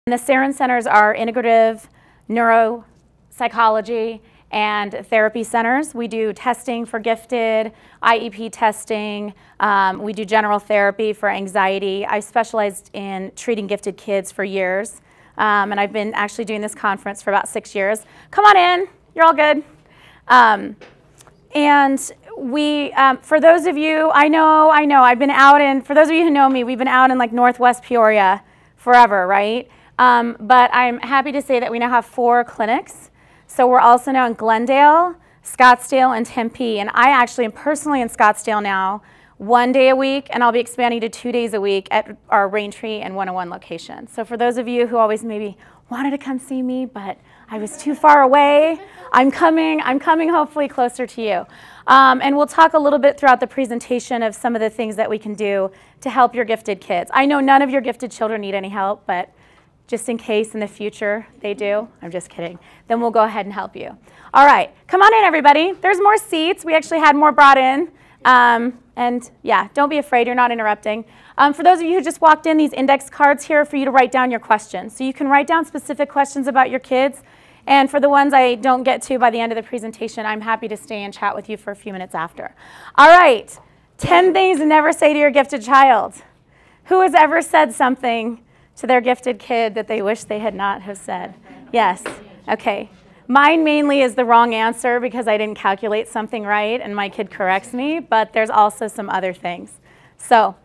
And the Serin centers are integrative neuropsychology and therapy centers. We do testing for gifted, IEP testing. We do general therapy for anxiety. I specialized in treating gifted kids for years. And I've been actually doing this conference for about 6 years. Come on in, you're all good. And we, for those of you, I know, I've been out in, for those of you who know me, we've been out in like Northwest Peoria forever, right? But I'm happy to say that we now have 4 clinics. So we're also now in Glendale, Scottsdale, and Tempe. And I actually am personally in Scottsdale now 1 day a week, and I'll be expanding to 2 days a week at our Raintree and 101 location. So for those of you who always maybe wanted to come see me, but I was too far away, I'm coming hopefully closer to you. And we'll talk a little bit throughout the presentation of some of the things that we can do to help your gifted kids. I know none of your gifted children need any help, but just in case in the future they do, I'm just kidding, then we'll go ahead and help you. All right, come on in everybody. There's more seats. We actually had more brought in. And yeah, don't be afraid, you're not interrupting. For those of you who just walked in, these index cards here are for you to write down your questions. So you can write down specific questions about your kids. And for the ones I don't get to by the end of the presentation, I'm happy to stay and chat with you for a few minutes after. All right, 10 things to never say to your gifted child. Who has ever said something to their gifted kid that they wish they had not have said? Yes, okay. Mine mainly is the wrong answer because I didn't calculate something right and my kid corrects me, but there's also some other things. So,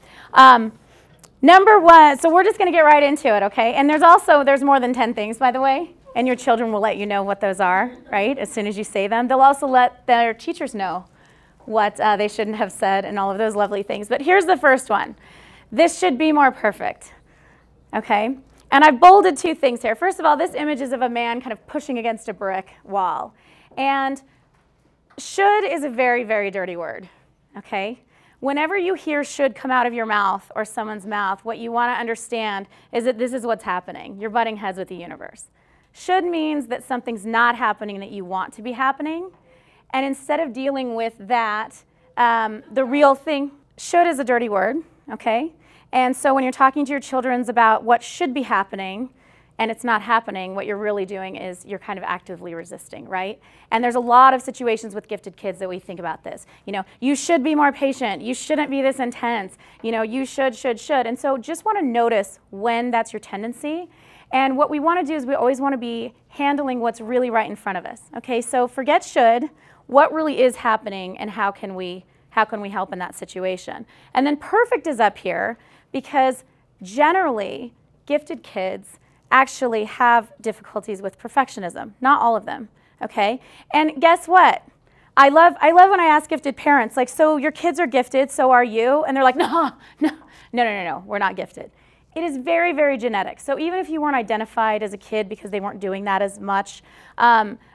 number 1, so we're just gonna get right into it, okay? And there's more than 10 things, by the way, and your children will let you know what those are, right, as soon as you say them. They'll also let their teachers know what they shouldn't have said and all of those lovely things. But here's the first one. This should be more perfect. Okay, and I've bolded 2 things here. First of all, this image is of a man kind of pushing against a brick wall. And should is a very, very dirty word, okay? Whenever you hear should come out of your mouth or someone's mouth, what you want to understand is that this is what's happening. You're butting heads with the universe. Should means that something's not happening that you want to be happening. And instead of dealing with that, the real thing, should is a dirty word, okay? And so when you're talking to your children about what should be happening and it's not happening, what you're really doing is you're kind of actively resisting, right? And there's a lot of situations with gifted kids that we think about this. You know, you should be more patient. You shouldn't be this intense. You know, you should. And so just want to notice when that's your tendency. And what we want to do is we always want to be handling what's really right in front of us. Okay, so forget should. What really is happening and how can we help in that situation? And then perfect is up here, because generally, gifted kids actually have difficulties with perfectionism. Not all of them, okay? And guess what? I love when I ask gifted parents, like, so your kids are gifted, so are you? And they're like, no, we're not gifted. It is very, very genetic. So even if you weren't identified as a kid because they weren't doing that as much,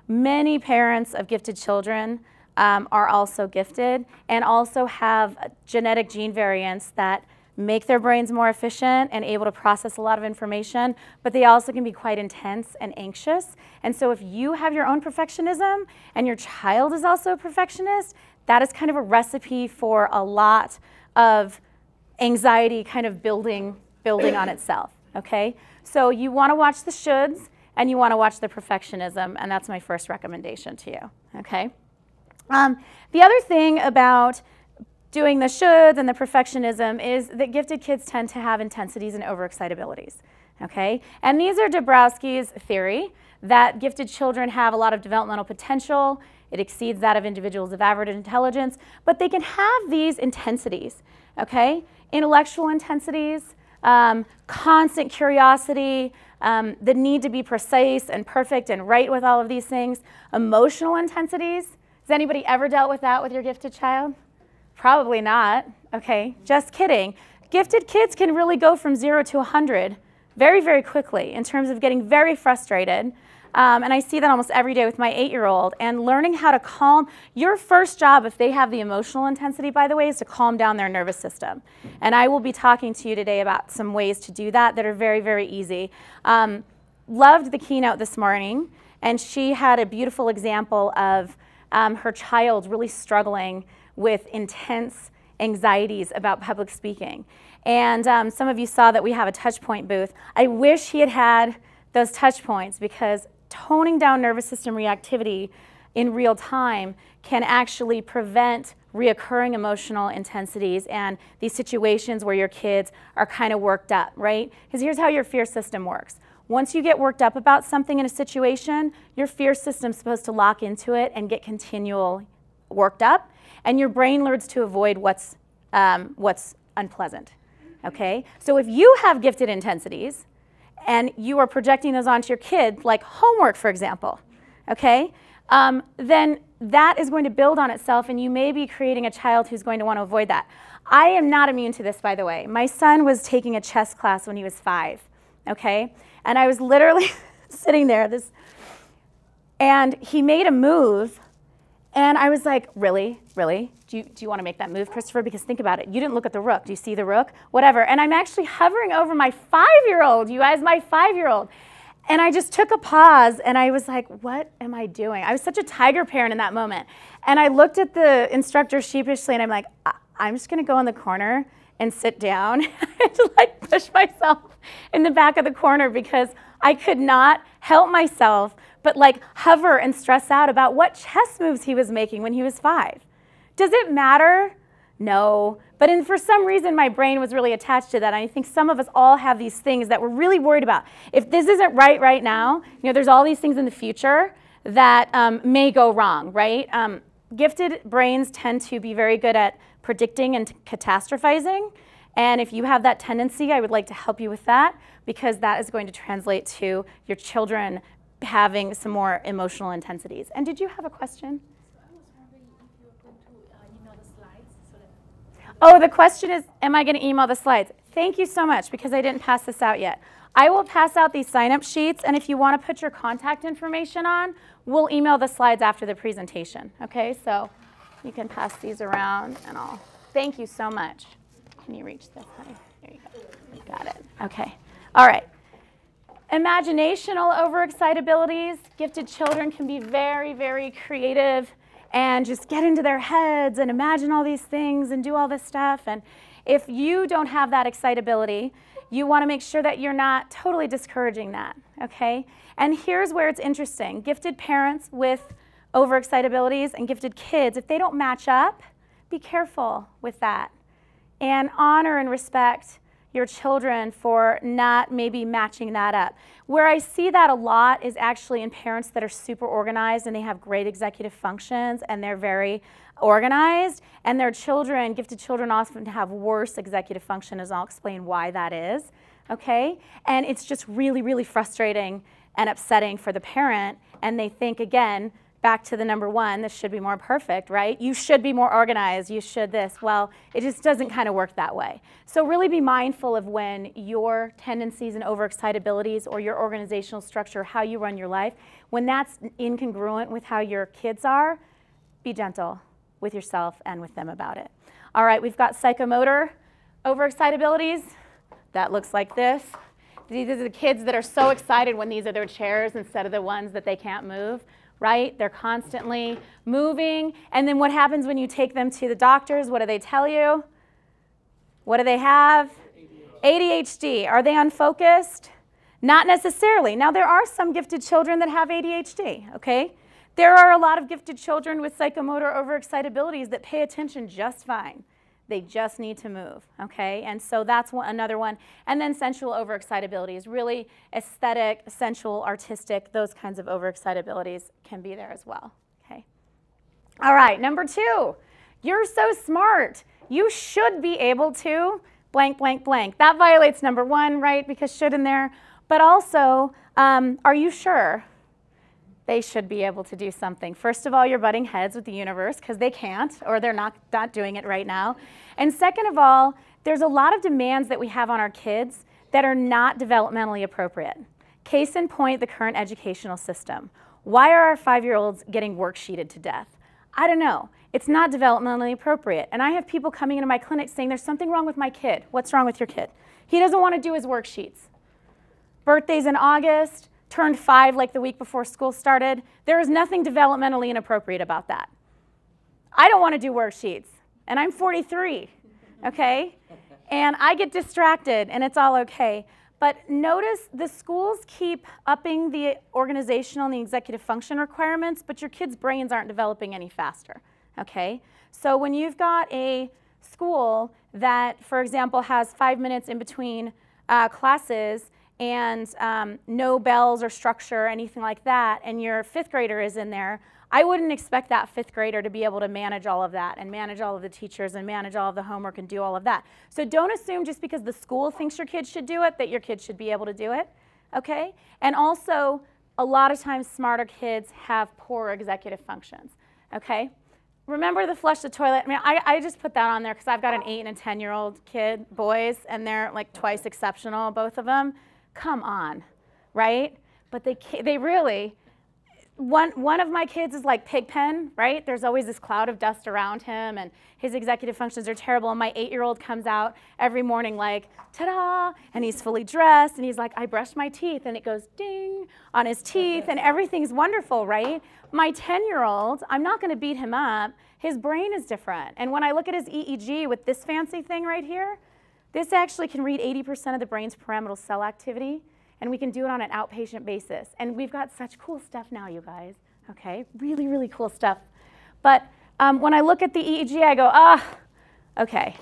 many parents of gifted children are also gifted and also have genetic gene variants that make their brains more efficient and able to process a lot of information, but they also can be quite intense and anxious. And so if you have your own perfectionism and your child is also a perfectionist, that is kind of a recipe for a lot of anxiety kind of building on itself, okay? So you want to watch the shoulds and you want to watch the perfectionism, and that's my first recommendation to you, okay? The other thing about doing the shoulds and the perfectionism is that gifted kids tend to have intensities and overexcitabilities, okay? And these are Dabrowski's theory that gifted children have a lot of developmental potential. It exceeds that of individuals of average intelligence, but they can have these intensities, okay? Intellectual intensities, constant curiosity, the need to be precise and perfect and right with all of these things. Emotional intensities. Has anybody ever dealt with that with your gifted child? Probably not, okay, just kidding. Gifted kids can really go from 0 to 100 very, very quickly in terms of getting very frustrated. And I see that almost every day with my 8-year-old, and learning how to calm. Your first job, if they have the emotional intensity, by the way, is to calm down their nervous system. And I will be talking to you today about some ways to do that that are very, very easy. Loved the keynote this morning, and she had a beautiful example of her child really struggling with intense anxieties about public speaking. And some of you saw that we have a touch point booth. I wish he had had those touch points, because toning down nervous system reactivity in real time can actually prevent reoccurring emotional intensities and these situations where your kids are kind of worked up, right? Because here's how your fear system works. Once you get worked up about something in a situation, your fear system's supposed to lock into it and get continual worked up, and your brain learns to avoid what's unpleasant, okay? So if you have gifted intensities and you are projecting those onto your kid, like homework, for example, okay, then that is going to build on itself, and you may be creating a child who's going to want to avoid that. I am not immune to this, by the way. My son was taking a chess class when he was 5, okay? And I was literally sitting there, and he made a move, and I was like, really? Really? Do you want to make that move, Christopher? Because think about it. You didn't look at the rook. Do you see the rook? Whatever. And I'm actually hovering over my 5-year-old, you guys, my 5-year-old. And I just took a pause, and I was like, what am I doing? I was such a tiger parent in that moment. And I looked at the instructor sheepishly, and I'm like, I'm just going to go in the corner and sit down and just like push myself in the back of the corner, because I could not help myself but like hover and stress out about what chess moves he was making when he was 5. Does it matter? No. But for some reason, my brain was really attached to that. And I think some of us all have these things that we're really worried about. If this isn't right now, there's all these things in the future that may go wrong, right? Gifted brains tend to be very good at predicting and catastrophizing. And if you have that tendency, I would like to help you with that, because that is going to translate to your children having some more emotional intensities. And did you have a question? Oh, the question is, am I going to email the slides? Thank you so much, because I didn't pass this out yet. I will pass out these sign-up sheets, and if you want to put your contact information on, we'll email the slides after the presentation, okay? So you can pass these around, and I'll thank you so much. Can you reach this, honey? Here you go. Got it. Okay. All right. Imaginational overexcitabilities. Gifted children can be very, very creative and just get into their heads and imagine all these things and do all this stuff. And if you don't have that excitability, you want to make sure that you're not totally discouraging that, okay? And here's where it's interesting. Gifted parents with overexcitabilities and gifted kids, if they don't match up, be careful with that. And honor and respect your children for not maybe matching that up. Where I see that a lot is actually in parents that are super organized and they have great executive functions and they're very organized, and their children, gifted children, often have worse executive function, as I'll explain why that is, okay? And it's just really, really frustrating and upsetting for the parent, and they think, again, back to the number one, this should be more perfect, right? You should be more organized, you should this. Well, it just doesn't kind of work that way. So really be mindful of when your tendencies and overexcitabilities or your organizational structure, how you run your life, when that's incongruent with how your kids are, be gentle with yourself and with them about it. All right, we've got psychomotor overexcitabilities. That looks like this. These are the kids that are so excited when these are their chairs instead of the ones that they can't move. Right? They're constantly moving. And then what happens when you take them to the doctors? What do they tell you? What do they have? ADHD. Are they unfocused? Not necessarily. Now, there are some gifted children that have ADHD, okay? There are a lot of gifted children with psychomotor overexcitabilities that pay attention just fine. They just need to move, okay? And so that's another one. And then sensual overexcitability is really aesthetic, sensual, artistic, those kinds of overexcitabilities can be there as well, okay? All right, number 2, you're so smart. You should be able to blank, blank, blank. That violates number 1, right, because should in there. But also, are you sure? They should be able to do something. First of all, you're butting heads with the universe because they can't, or they're not doing it right now. And second of all, there's a lot of demands that we have on our kids that are not developmentally appropriate. Case in point, the current educational system. Why are our 5-year-olds getting worksheeted to death? I don't know. It's not developmentally appropriate. And I have people coming into my clinic saying, there's something wrong with my kid. What's wrong with your kid? He doesn't want to do his worksheets. Birthday's in August. Turned 5 like the week before school started. There is nothing developmentally inappropriate about that. I don't want to do worksheets, and I'm 43, okay? And I get distracted, and it's all okay. But notice the schools keep upping the organizational and the executive function requirements, but your kids' brains aren't developing any faster, okay? So when you've got a school that, for example, has 5 minutes in between classes and no bells or structure or anything like that, and your 5th grader is in there, I wouldn't expect that 5th grader to be able to manage all of that and manage all of the teachers and manage all of the homework and do all of that. So don't assume just because the school thinks your kids should do it that your kids should be able to do it, okay? And also, a lot of times smarter kids have poor executive functions, okay? Remember the flush the toilet? I mean, I just put that on there because I've got an 8- and a 10-year-old kid, boys, and they're like twice exceptional, both of them. Come on, right? But they really... One of my kids is like Pigpen, right? There's always this cloud of dust around him, and his executive functions are terrible. And my 8-year-old comes out every morning like, ta-da, and he's fully dressed, and he's like, I brushed my teeth, and it goes ding on his teeth, and everything's wonderful, right? My 10-year-old, I'm not going to beat him up. His brain is different. And when I look at his EEG with this fancy thing right here, this actually can read 80% of the brain's pyramidal cell activity. And we can do it on an outpatient basis. And we've got such cool stuff now, you guys, okay? Really, really cool stuff. But when I look at the EEG, I go, okay.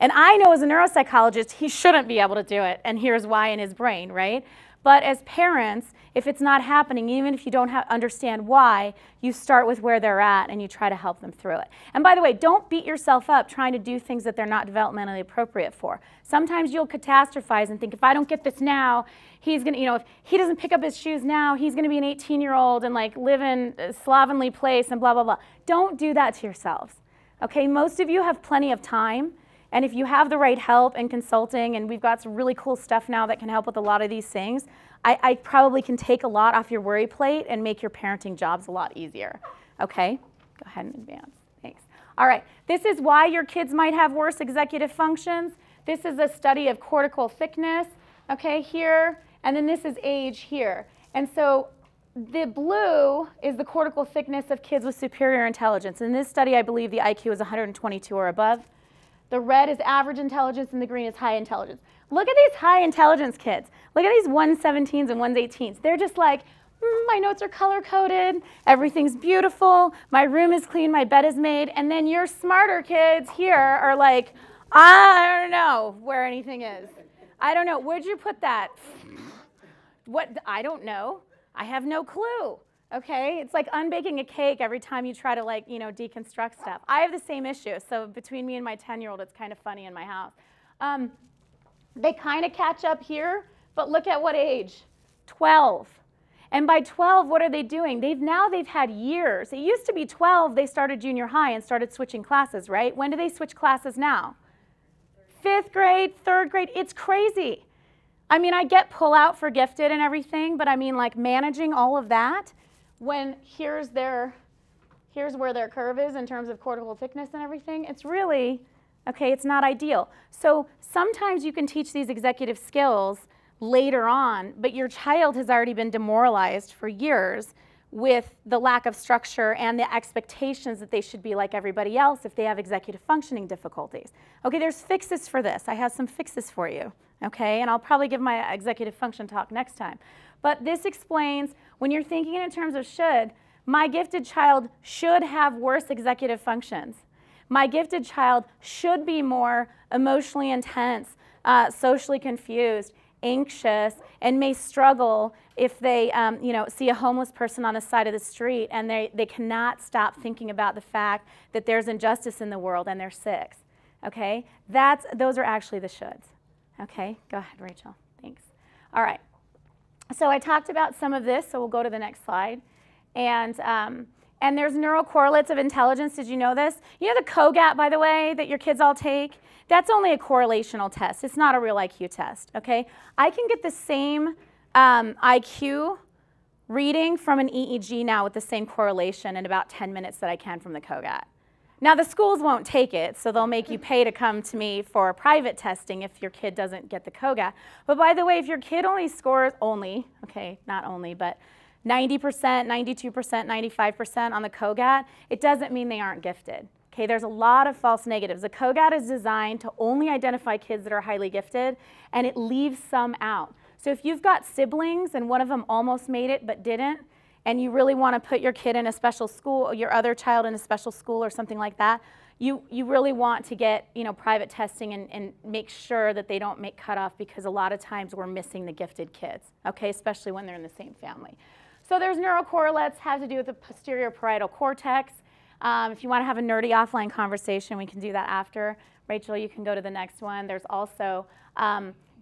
And I know as a neuropsychologist, he shouldn't be able to do it, and here's why in his brain, right? But as parents, if it's not happening, even if you don't understand why, you start with where they're at and you try to help them through it. And by the way, don't beat yourself up trying to do things that they're not developmentally appropriate for. Sometimes you'll catastrophize and think, if I don't get this now, he's going to, if he doesn't pick up his shoes now, he's going to be an 18-year-old and like live in a slovenly place and blah, blah, blah. Don't do that to yourselves, okay? Most of you have plenty of time. And if you have the right help and consulting, and we've got some really cool stuff now that can help with a lot of these things, I probably can take a lot off your worry plate and make your parenting jobs a lot easier. Okay? Go ahead and advance. Thanks. All right. This is why your kids might have worse executive functions. This is a study of cortical thickness, okay, here. And then this is age here. And so the blue is the cortical thickness of kids with superior intelligence. In this study, I believe the IQ is 122 or above. The red is average intelligence, and the green is high intelligence. Look at these high intelligence kids. Look at these 117s and 118s. They're just like, my notes are color-coded, everything's beautiful, my room is clean, my bed is made. And then your smarter kids here are like, I don't know where anything is. I don't know. Where'd you put that? What? I don't know. I have no clue. Okay, it's like unbaking a cake every time you try to deconstruct stuff. I have the same issue, so between me and my 10-year-old, it's kind of funny in my house. They kind of catch up here, but look at what age? 12. And by 12, what are they doing? They've had years. It used to be 12, they started junior high and started switching classes, right? When do they switch classes now? 5th grade, 3rd grade, it's crazy. I mean, I get pull out for gifted and everything, but I mean like managing all of that, when here's where their curve is in terms of cortical thickness and everything, it's really, okay, it's not ideal. So sometimes you can teach these executive skills later on, but your child has already been demoralized for years with the lack of structure and the expectations that they should be like everybody else if they have executive functioning difficulties. Okay, there's fixes for this. I have some fixes for you, okay? And I'll probably give my executive function talk next time. But this explains, when you're thinking in terms of should, my gifted child should have worse executive functions. My gifted child should be more emotionally intense, socially confused, anxious, and may struggle if they see a homeless person on the side of the street and they cannot stop thinking about the fact that there's injustice in the world and they're 6. Okay? Those are actually the shoulds. Okay? Go ahead, Rachel. Thanks. All right. So I talked about some of this, so we'll go to the next slide. And there's neural correlates of intelligence. Did you know this? You know the COGAT, by the way, that your kids all take? That's only a correlational test. It's not a real IQ test, okay? I can get the same IQ reading from an EEG now with the same correlation in about 10 minutes that I can from the COGAT. Now, the schools won't take it, so they'll make you pay to come to me for private testing if your kid doesn't get the COGAT. But by the way, if your kid only scores okay, not only, but 90%, 92%, 95% on the COGAT, it doesn't mean they aren't gifted. Okay, there's a lot of false negatives. The COGAT is designed to only identify kids that are highly gifted, and it leaves some out. So if you've got siblings and one of them almost made it but didn't, and you really want to put your kid in a special school, or your other child in a special school or something like that, you really want to get private testing and make sure that they don't make cutoff, because a lot of times we're missing the gifted kids, okay, especially when they're in the same family. So there's neurocorrelates, have to do with the posterior parietal cortex. If you want to have a nerdy offline conversation, we can do that after. Rachel, you can go to the next one. There's also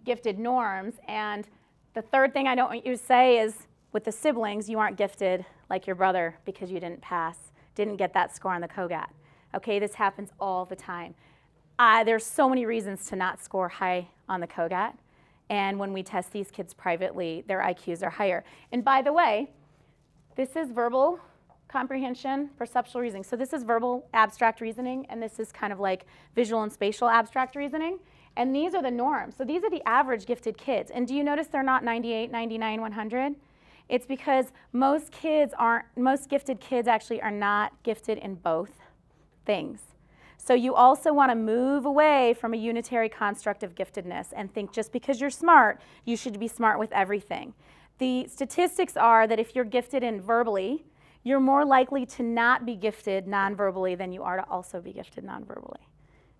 gifted norms. And the third thing I don't want you to say is, with the siblings, you aren't gifted like your brother because you didn't pass, didn't get that score on the COGAT. Okay, this happens all the time. There's so many reasons to not score high on the COGAT. And when we test these kids privately, their IQs are higher. And by the way, this is verbal comprehension, perceptual reasoning. So this is verbal abstract reasoning, and this is kind of like visual and spatial abstract reasoning. And these are the norms. So these are the average gifted kids. And do you notice they're not 98, 99, 100? It's because most gifted kids actually are not gifted in both things. So you also want to move away from a unitary construct of giftedness and think just because you're smart, you should be smart with everything. The statistics are that if you're gifted in verbally, you're more likely to not be gifted non-verbally than you are to also be gifted non-verbally.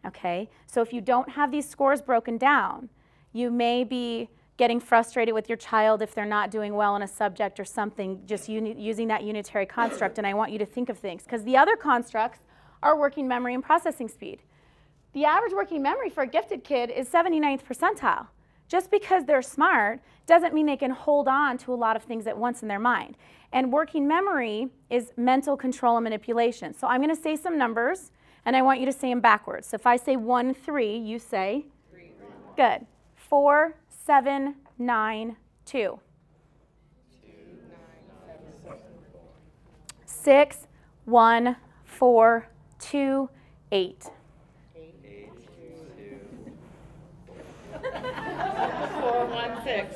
Okay? So if you don't have these scores broken down, you may be getting frustrated with your child if they're not doing well in a subject or something, just using that unitary construct, and I want you to think of things. Because the other constructs are working memory and processing speed. The average working memory for a gifted kid is 79th percentile. Just because they're smart doesn't mean they can hold on to a lot of things at once in their mind. And working memory is mental control and manipulation. So I'm going to say some numbers, and I want you to say them backwards. So if I say 1, 3, you say? 3. Good. 4, 7, 9, 2. 2, 9, 7, 6, 1, 4, 2, 8. 8, 2, 4, 1, 6.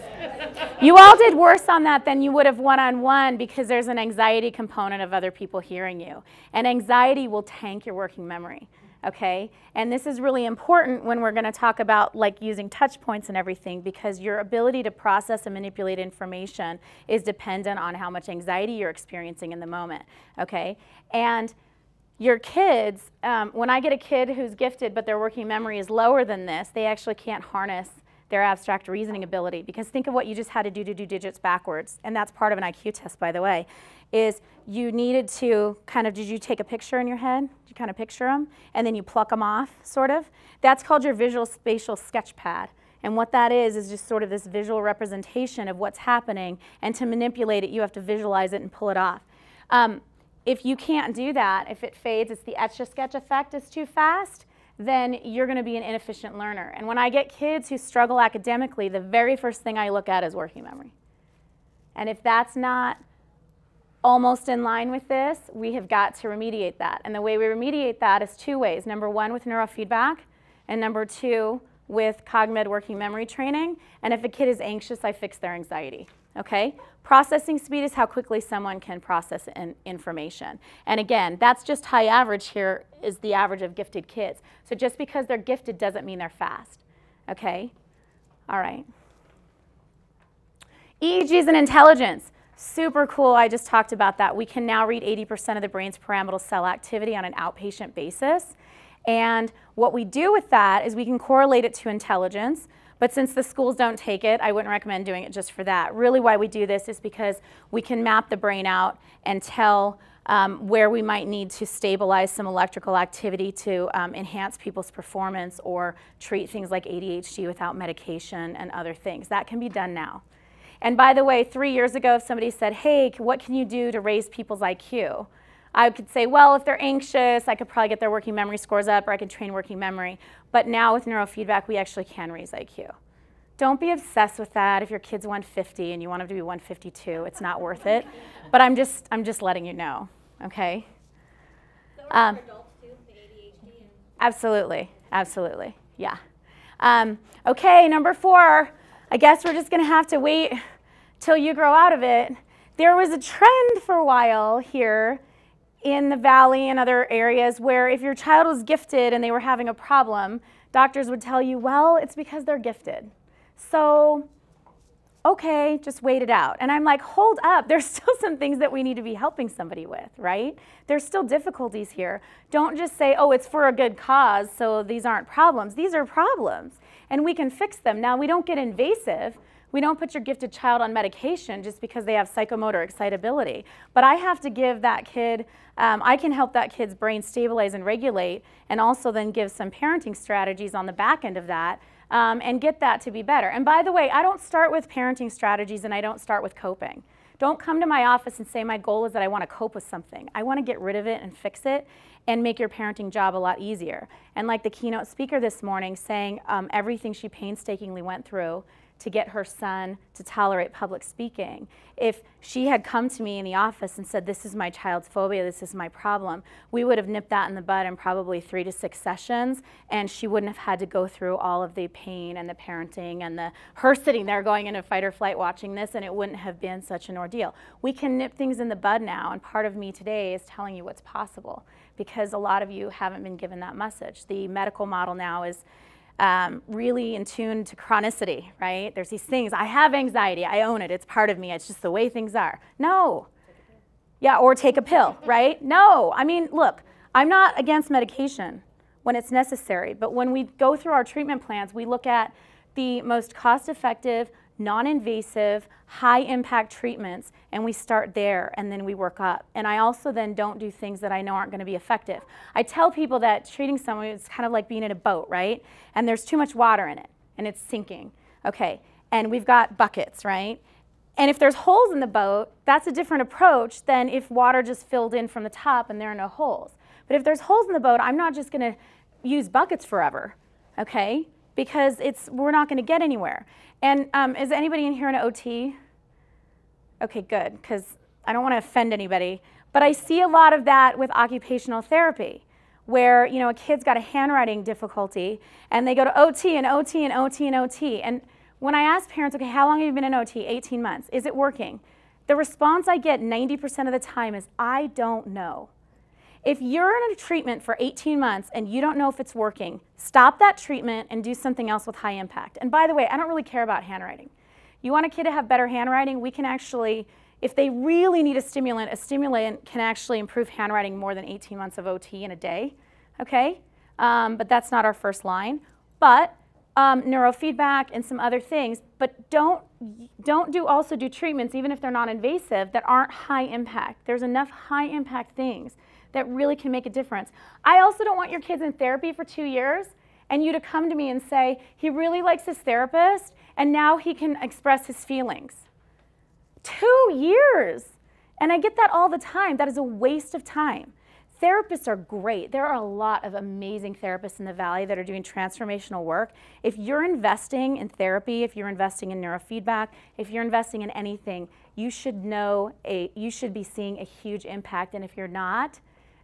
You all did worse on that than you would have one-on-one, because there's an anxiety component of other people hearing you. And anxiety will tank your working memory, okay? And this is really important when we're going to talk about like using touch points and everything, because your ability to process and manipulate information is dependent on how much anxiety you're experiencing in the moment, okay? And your kids, when I get a kid who's gifted but their working memory is lower than this, they actually can't harness their abstract reasoning ability. Because think of what you just had to do digits backwards, and that's part of an IQ test, by the way, is you needed to kind of, did you take a picture in your head? Did you kind of picture them? And then you pluck them off, sort of? That's called your visual spatial sketch pad. And what that is just sort of this visual representation of what's happening, and to manipulate it, you have to visualize it and pull it off. If you can't do that, if it fades, it's the etch-a-sketch effect is too fast, then you're going to be an inefficient learner. And when I get kids who struggle academically, the very first thing I look at is working memory. And if that's not almost in line with this, we have got to remediate that. And the way we remediate that is 2 ways. Number 1, with neurofeedback, and number 2, with cognitive working memory training. And if a kid is anxious, I fix their anxiety. Okay? Processing speed is how quickly someone can process information. And again, that's just high average here, is the average of gifted kids. So just because they're gifted doesn't mean they're fast. Okay? All right. EEGs and intelligence. Super cool. I just talked about that. We can now read 80% of the brain's pyramidal cell activity on an outpatient basis. And what we do with that is we can correlate it to intelligence. But since the schools don't take it, I wouldn't recommend doing it just for that. Really why we do this is because we can map the brain out and tell where we might need to stabilize some electrical activity to enhance people's performance, or treat things like ADHD without medication and other things. That can be done now. And by the way, 3 years ago, if somebody said, hey, what can you do to raise people's IQ? I could say, well, if they're anxious, I could probably get their working memory scores up, or I could train working memory. But now with neurofeedback, we actually can raise IQ. Don't be obsessed with that. If your kid's 150 and you want them to be 152, it's not worth it. But I'm just letting you know, okay? So for adults too, the ADHD? And Absolutely, absolutely, yeah. Okay, number 4, I guess we're just gonna have to wait till you grow out of it. There was a trend for a while here in the Valley and other areas where if your child was gifted and they were having a problem, doctors would tell you, well, it's because they're gifted. So, okay, just wait it out. And I'm like, hold up, there's still some things that we need to be helping somebody with, right? There's still difficulties here. Don't just say, oh, it's for a good cause, so these aren't problems. These are problems, and we can fix them. Now, we don't get invasive. We don't put your gifted child on medication just because they have psychomotor excitability. But I have to give that kid, I can help that kid's brain stabilize and regulate, and also then give some parenting strategies on the back end of that, and get that to be better. And by the way, I don't start with parenting strategies and I don't start with coping. Don't come to my office and say my goal is that I want to cope with something. I want to get rid of it and fix it and make your parenting job a lot easier. And like the keynote speaker this morning saying everything she painstakingly went through to get her son to tolerate public speaking. If she had come to me in the office and said, this is my child's phobia, this is my problem, we would have nipped that in the bud in probably 3 to 6 sessions, and she wouldn't have had to go through all of the pain and the parenting and her sitting there going into fight or flight watching this, and it wouldn't have been such an ordeal. We can nip things in the bud now, and part of me today is telling you what's possible, because a lot of you haven't been given that message. The medical model now is really in tune to chronicity, right? There's these things, I have anxiety, I own it, it's part of me, it's just the way things are. No. Yeah, or take a pill, right? No, I mean, look, I'm not against medication when it's necessary, but when we go through our treatment plans, we look at the most cost-effective, non-invasive, high-impact treatments, and we start there, and then we work up. And I also then don't do things that I know aren't going to be effective. I tell people that treating someone is kind of like being in a boat, right? And there's too much water in it, and it's sinking. Okay, and we've got buckets, right? And if there's holes in the boat, that's a different approach than if water just filled in from the top and there are no holes. But if there's holes in the boat, I'm not just going to use buckets forever, okay? Because we're not going to get anywhere. And is anybody in here an OT? Okay, good, because I don't want to offend anybody. But I see a lot of that with occupational therapy, where a kid's got a handwriting difficulty, and they go to OT and OT and OT and OT. And when I ask parents, okay, how long have you been in OT? 18 months. Is it working? The response I get 90% of the time is, I don't know. If you're in a treatment for 18 months and you don't know if it's working, stop that treatment and do something else with high impact. And by the way, I don't really care about handwriting. You want a kid to have better handwriting, we can actually, if they really need a stimulant can actually improve handwriting more than 18 months of OT in a day, okay? But that's not our first line. But neurofeedback and some other things, but don't also do treatments, even if they're non-invasive, that aren't high impact. There's enough high impact things that really can make a difference. I also don't want your kids in therapy for 2 years and you to come to me and say, he really likes his therapist and now he can express his feelings. 2 years! And I get that all the time. That is a waste of time. Therapists are great. There are a lot of amazing therapists in the Valley that are doing transformational work. If you're investing in therapy, if you're investing in neurofeedback, if you're investing in anything, you should be seeing a huge impact. And if you're not,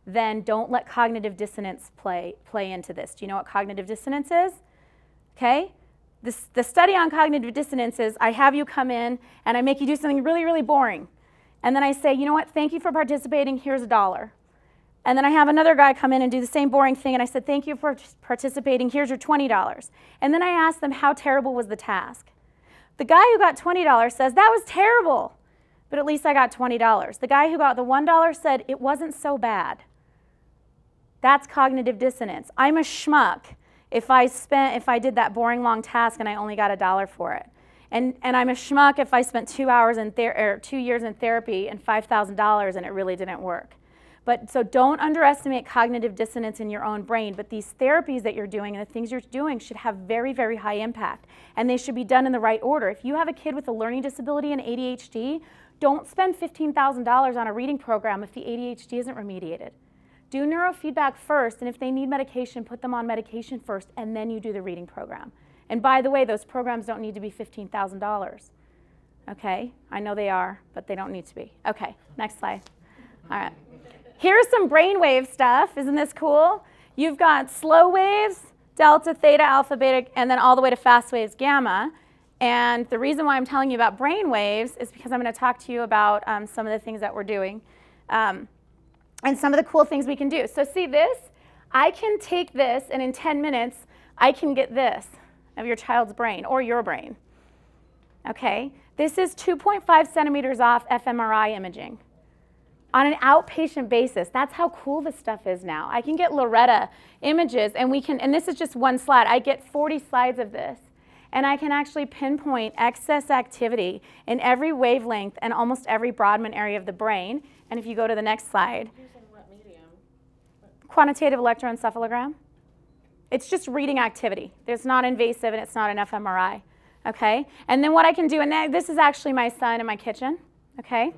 then don't let cognitive dissonance play into this. Do you know what cognitive dissonance is? Okay? The study on cognitive dissonance is I have you come in and I make you do something really, really boring. And then I say, you know what, thank you for participating, here's $1. And then I have another guy come in and do the same boring thing and I said, thank you for participating, here's your $20. And then I ask them how terrible was the task. The guy who got $20 says, that was terrible, but at least I got $20. The guy who got the $1 said, it wasn't so bad. That's cognitive dissonance. I'm a schmuck if I did that boring long task and I only got $1 for it. And I'm a schmuck if I spent 2 years in therapy and $5,000 and it really didn't work. But so don't underestimate cognitive dissonance in your own brain, but these therapies that you're doing and the things you're doing should have very, very high impact, and they should be done in the right order. If you have a kid with a learning disability and ADHD, don't spend $15,000 on a reading program if the ADHD isn't remediated. Do neurofeedback first, and if they need medication, put them on medication first, and then you do the reading program. And by the way, those programs don't need to be $15,000. Okay? I know they are, but they don't need to be. Okay, next slide. All right. Here's some brainwave stuff. Isn't this cool? You've got slow waves, delta, theta, alpha, beta, and then all the way to fast waves, gamma. And the reason why I'm telling you about brainwaves is because I'm going to talk to you about some of the things that we're doing. and some of the cool things we can do. So see this? I can take this, and in 10 minutes, I can get this of your child's brain or your brain. Okay? This is 2.5 centimeters off fMRI imaging on an outpatient basis. That's how cool this stuff is now. I can get Loretta images, and we can, and this is just one slide. I get 40 slides of this, and I can actually pinpoint excess activity in every wavelength and almost every Brodmann area of the brain. And if you go to the next slide, Using what medium? quantitative electroencephalogram. It's just reading activity. It's not invasive, and it's not an fMRI. Okay? And then what I can do, and this is actually my son in my kitchen. Okay?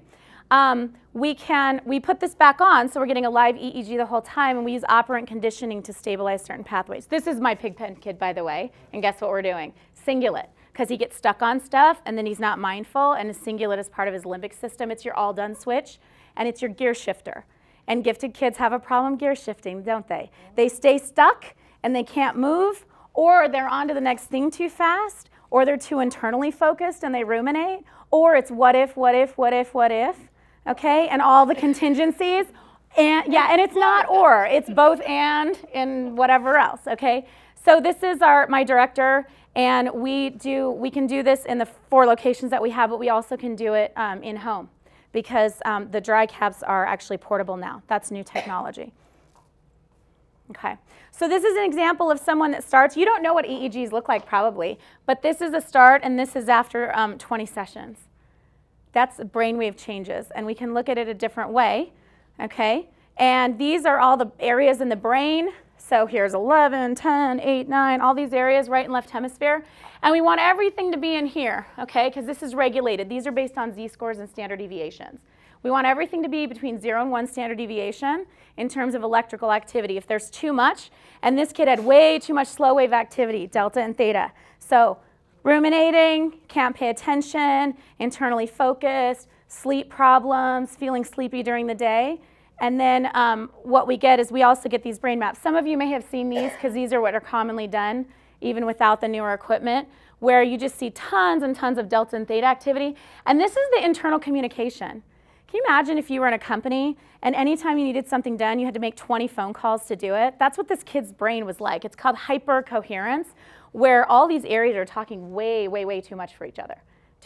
We put this back on, so we're getting a live EEG the whole time, and we use operant conditioning to stabilize certain pathways. This is my pigpen kid, by the way, and guess what we're doing? Cingulate, because he gets stuck on stuff, and then he's not mindful, and his cingulate is part of his limbic system. It's your all-done switch, and it's your gear shifter. And gifted kids have a problem gear shifting, don't they? They stay stuck, and they can't move, or they're on to the next thing too fast, or they're too internally focused, and they ruminate, or it's what if, what if, what if, what if. Okay, and all the contingencies, and yeah, and it's not or, it's both and whatever else. Okay, so this is my director, and we can do this in the 4 locations that we have, but we also can do it in home because the dry cabs are actually portable now. That's new technology. Okay, so this is an example of someone that starts. You don't know what EEGs look like probably, but this is a start, and this is after 20 sessions. That's brainwave changes, and we can look at it a different way, okay? And these are all the areas in the brain. So here's 11, 10, 8, 9, all these areas, right and left hemisphere. And we want everything to be in here, okay, because this is regulated. These are based on z-scores and standard deviations. We want everything to be between 0 and 1 standard deviation in terms of electrical activity. If there's too much, and this kid had way too much slow wave activity, delta and theta. So ruminating, can't pay attention, internally focused, sleep problems, feeling sleepy during the day. And then what we get is we also get these brain maps. Some of you may have seen these because these are what are commonly done even without the newer equipment, where you just see tons and tons of delta and theta activity. And this is the internal communication. Can you imagine if you were in a company and anytime you needed something done, you had to make 20 phone calls to do it? That's what this kid's brain was like. It's called hypercoherence, where all these areas are talking way, way, way too much to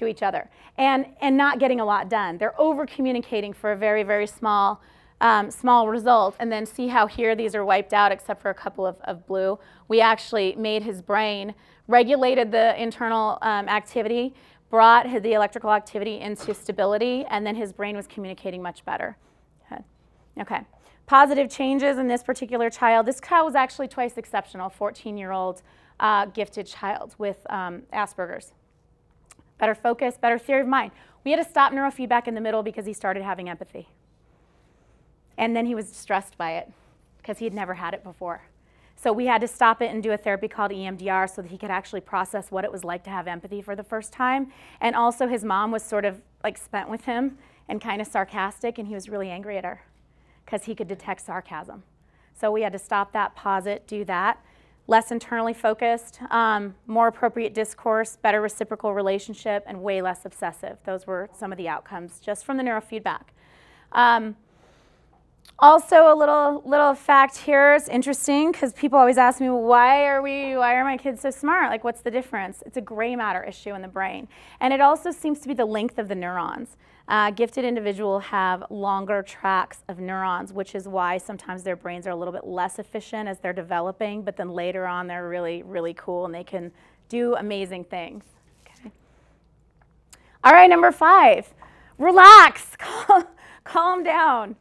each other, and not getting a lot done. They're over-communicating for a very, very small result. And then see how here these are wiped out except for a couple of blue. We actually made his brain, regulated the internal activity, brought the electrical activity into stability, and then his brain was communicating much better. Okay. Positive changes in this particular child. This child was actually twice exceptional, 14-year-old gifted child with Asperger's. Better focus, better theory of mind. We had to stop neurofeedback in the middle because he started having empathy. And then he was stressed by it because he had never had it before. So we had to stop it and do a therapy called EMDR so that he could actually process what it was like to have empathy for the first time. And also his mom was sort of like spent with him and kind of sarcastic, and he was really angry at her because he could detect sarcasm. So we had to stop that, pause it, do that. Less internally focused, more appropriate discourse, better reciprocal relationship, and way less obsessive. Those were some of the outcomes just from the neurofeedback. Also, a little fact here is interesting because people always ask me, why are my kids so smart? Like, what's the difference? It's a gray matter issue in the brain. And it also seems to be the length of the neurons. Gifted individuals have longer tracts of neurons, which is why sometimes their brains are a little bit less efficient as they're developing, but then later on they're really, really cool and they can do amazing things. Okay. All right, number 5, relax, calm down.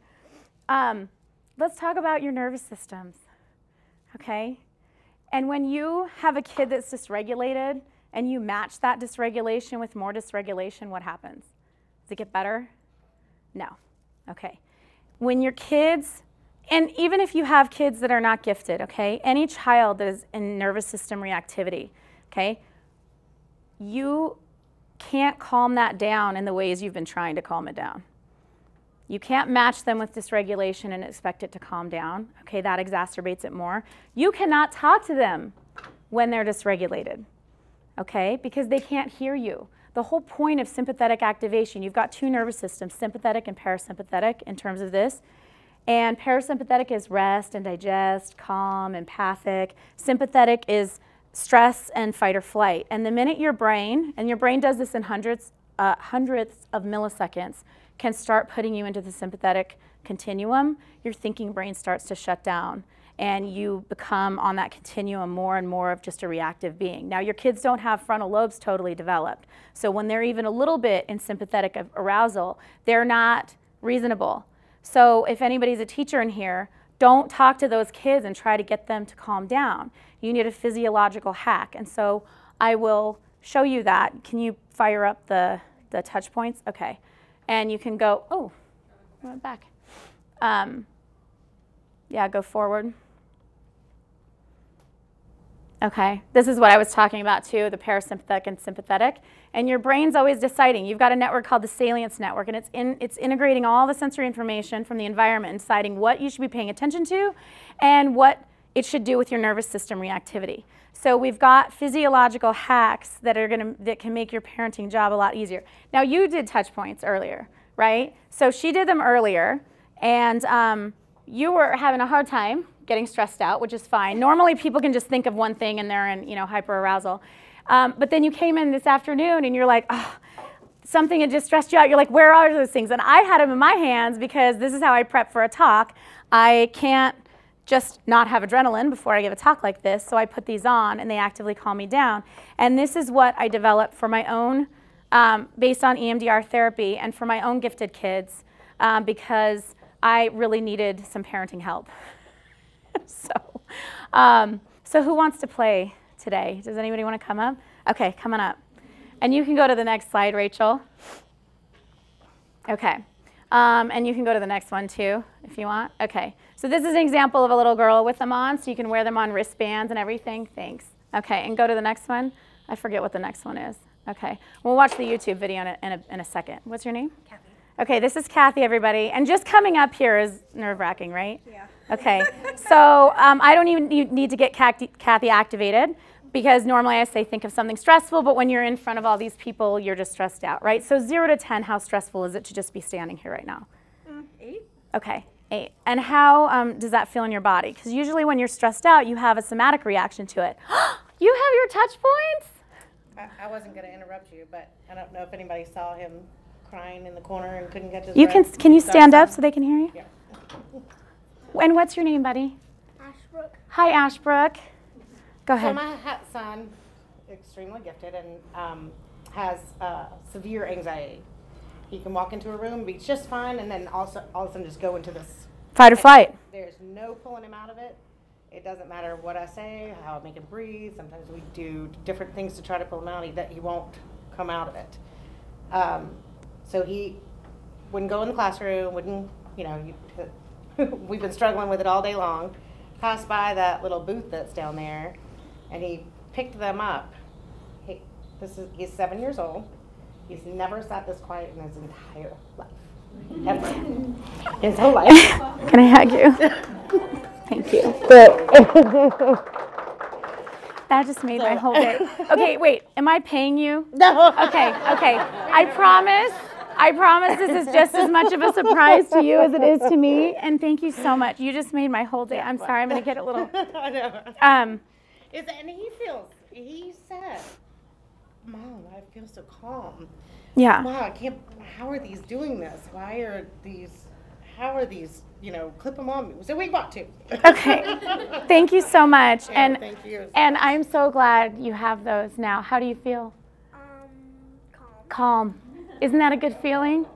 Let's talk about your nervous systems, okay? And when you have a kid that's dysregulated and you match that dysregulation with more dysregulation, what happens? Does it get better? No. Okay. When your kids, and even if you have kids that are not gifted, okay, any child that is in nervous system reactivity, okay, you can't calm that down in the ways you've been trying to calm it down. You can't match them with dysregulation and expect it to calm down. Okay, that exacerbates it more. You cannot talk to them when they're dysregulated, okay, because they can't hear you. The whole point of sympathetic activation, you've got 2 nervous systems, sympathetic and parasympathetic in terms of this, And parasympathetic is rest and digest, calm, empathic. Sympathetic is stress and fight or flight. And the minute your brain, and your brain does this in hundreds of milliseconds, can start putting you into the sympathetic continuum, your thinking brain starts to shut down. And you become on that continuum more and more of just a reactive being. Now, your kids don't have frontal lobes totally developed. So when they're even a little bit in sympathetic arousal, they're not reasonable. So if anybody's a teacher in here, don't talk to those kids and try to get them to calm down. You need a physiological hack. And so I will show you that. Can you fire up the touch points? Okay. And you can go, oh, I went back. Yeah, go forward. Okay, this is what I was talking about too, the parasympathetic and sympathetic. And your brain's always deciding. You've got a network called the salience network, and it's integrating all the sensory information from the environment and deciding what you should be paying attention to and what it should do with your nervous system reactivity. So we've got physiological hacks that can make your parenting job a lot easier. Now, you did touch points earlier, right? So she did them earlier, and you were having a hard time getting stressed out, which is fine. Normally, people can just think of one thing and they're in, hyperarousal. But then you came in this afternoon and you're like, oh, something had just stressed you out. You're like, where are those things? And I had them in my hands because this is how I prep for a talk. I can't just not have adrenaline before I give a talk like this, so I put these on and they actively calm me down. And this is what I developed for my own, based on EMDR therapy and for my own gifted kids, because I really needed some parenting help. So who wants to play today? Does anybody want to come up? Okay, come on up. And you can go to the next slide, Rachel. Okay. And you can go to the next one too, if you want. Okay. So this is an example of a little girl with them on, so you can wear them on wristbands and everything. Thanks. Okay, and go to the next one. I forget what the next one is. Okay. We'll watch the YouTube video in a second. What's your name? Kathy. Okay, this is Kathy, everybody. And just coming up here is nerve-wracking, right? Yeah. Okay, so I don't even need to get Kathy activated, because normally I say think of something stressful, but when you're in front of all these people, you're just stressed out, right? So 0 to 10, how stressful is it to just be standing here right now? 8. Okay, 8. And how does that feel in your body? Because usually when you're stressed out, you have a somatic reaction to it. You have your touch points? I wasn't going to interrupt you, but I don't know if anybody saw him crying in the corner and couldn't get his breath. Can you stand up so they can hear you? Yeah. And what's your name, buddy? Ashbrook. Hi, Ashbrook. Go ahead. So my son, extremely gifted, and has severe anxiety. He can walk into a room, be just fine, and then also all of a sudden just go into this fight or flight. There's no pulling him out of it. It doesn't matter what I say, how I make him breathe. Sometimes we do different things to try to pull him out. He won't come out of it. So he wouldn't go in the classroom, wouldn't, we've been struggling with it all day long. Passed by that little booth that's down there, and he picked them up. He's 7 years old. He's never sat this quiet in his entire life. Ever. His whole life. Can I hug you? Thank you. That just made my whole day. Okay, wait. Am I paying you? No. Okay. I promise this is just as much of a surprise to you as it is to me. And thank you so much. You just made my whole day. I'm sorry. I'm going to get a little. I know. Um, And he said, Mom, I feel so calm. Yeah. Wow, how are these doing this? How are these, clip them on me? So we bought 2. Okay. Thank you so much. Yeah, thank you. And I'm so glad you have those now. How do you feel? Calm. Calm. Isn't that a good feeling?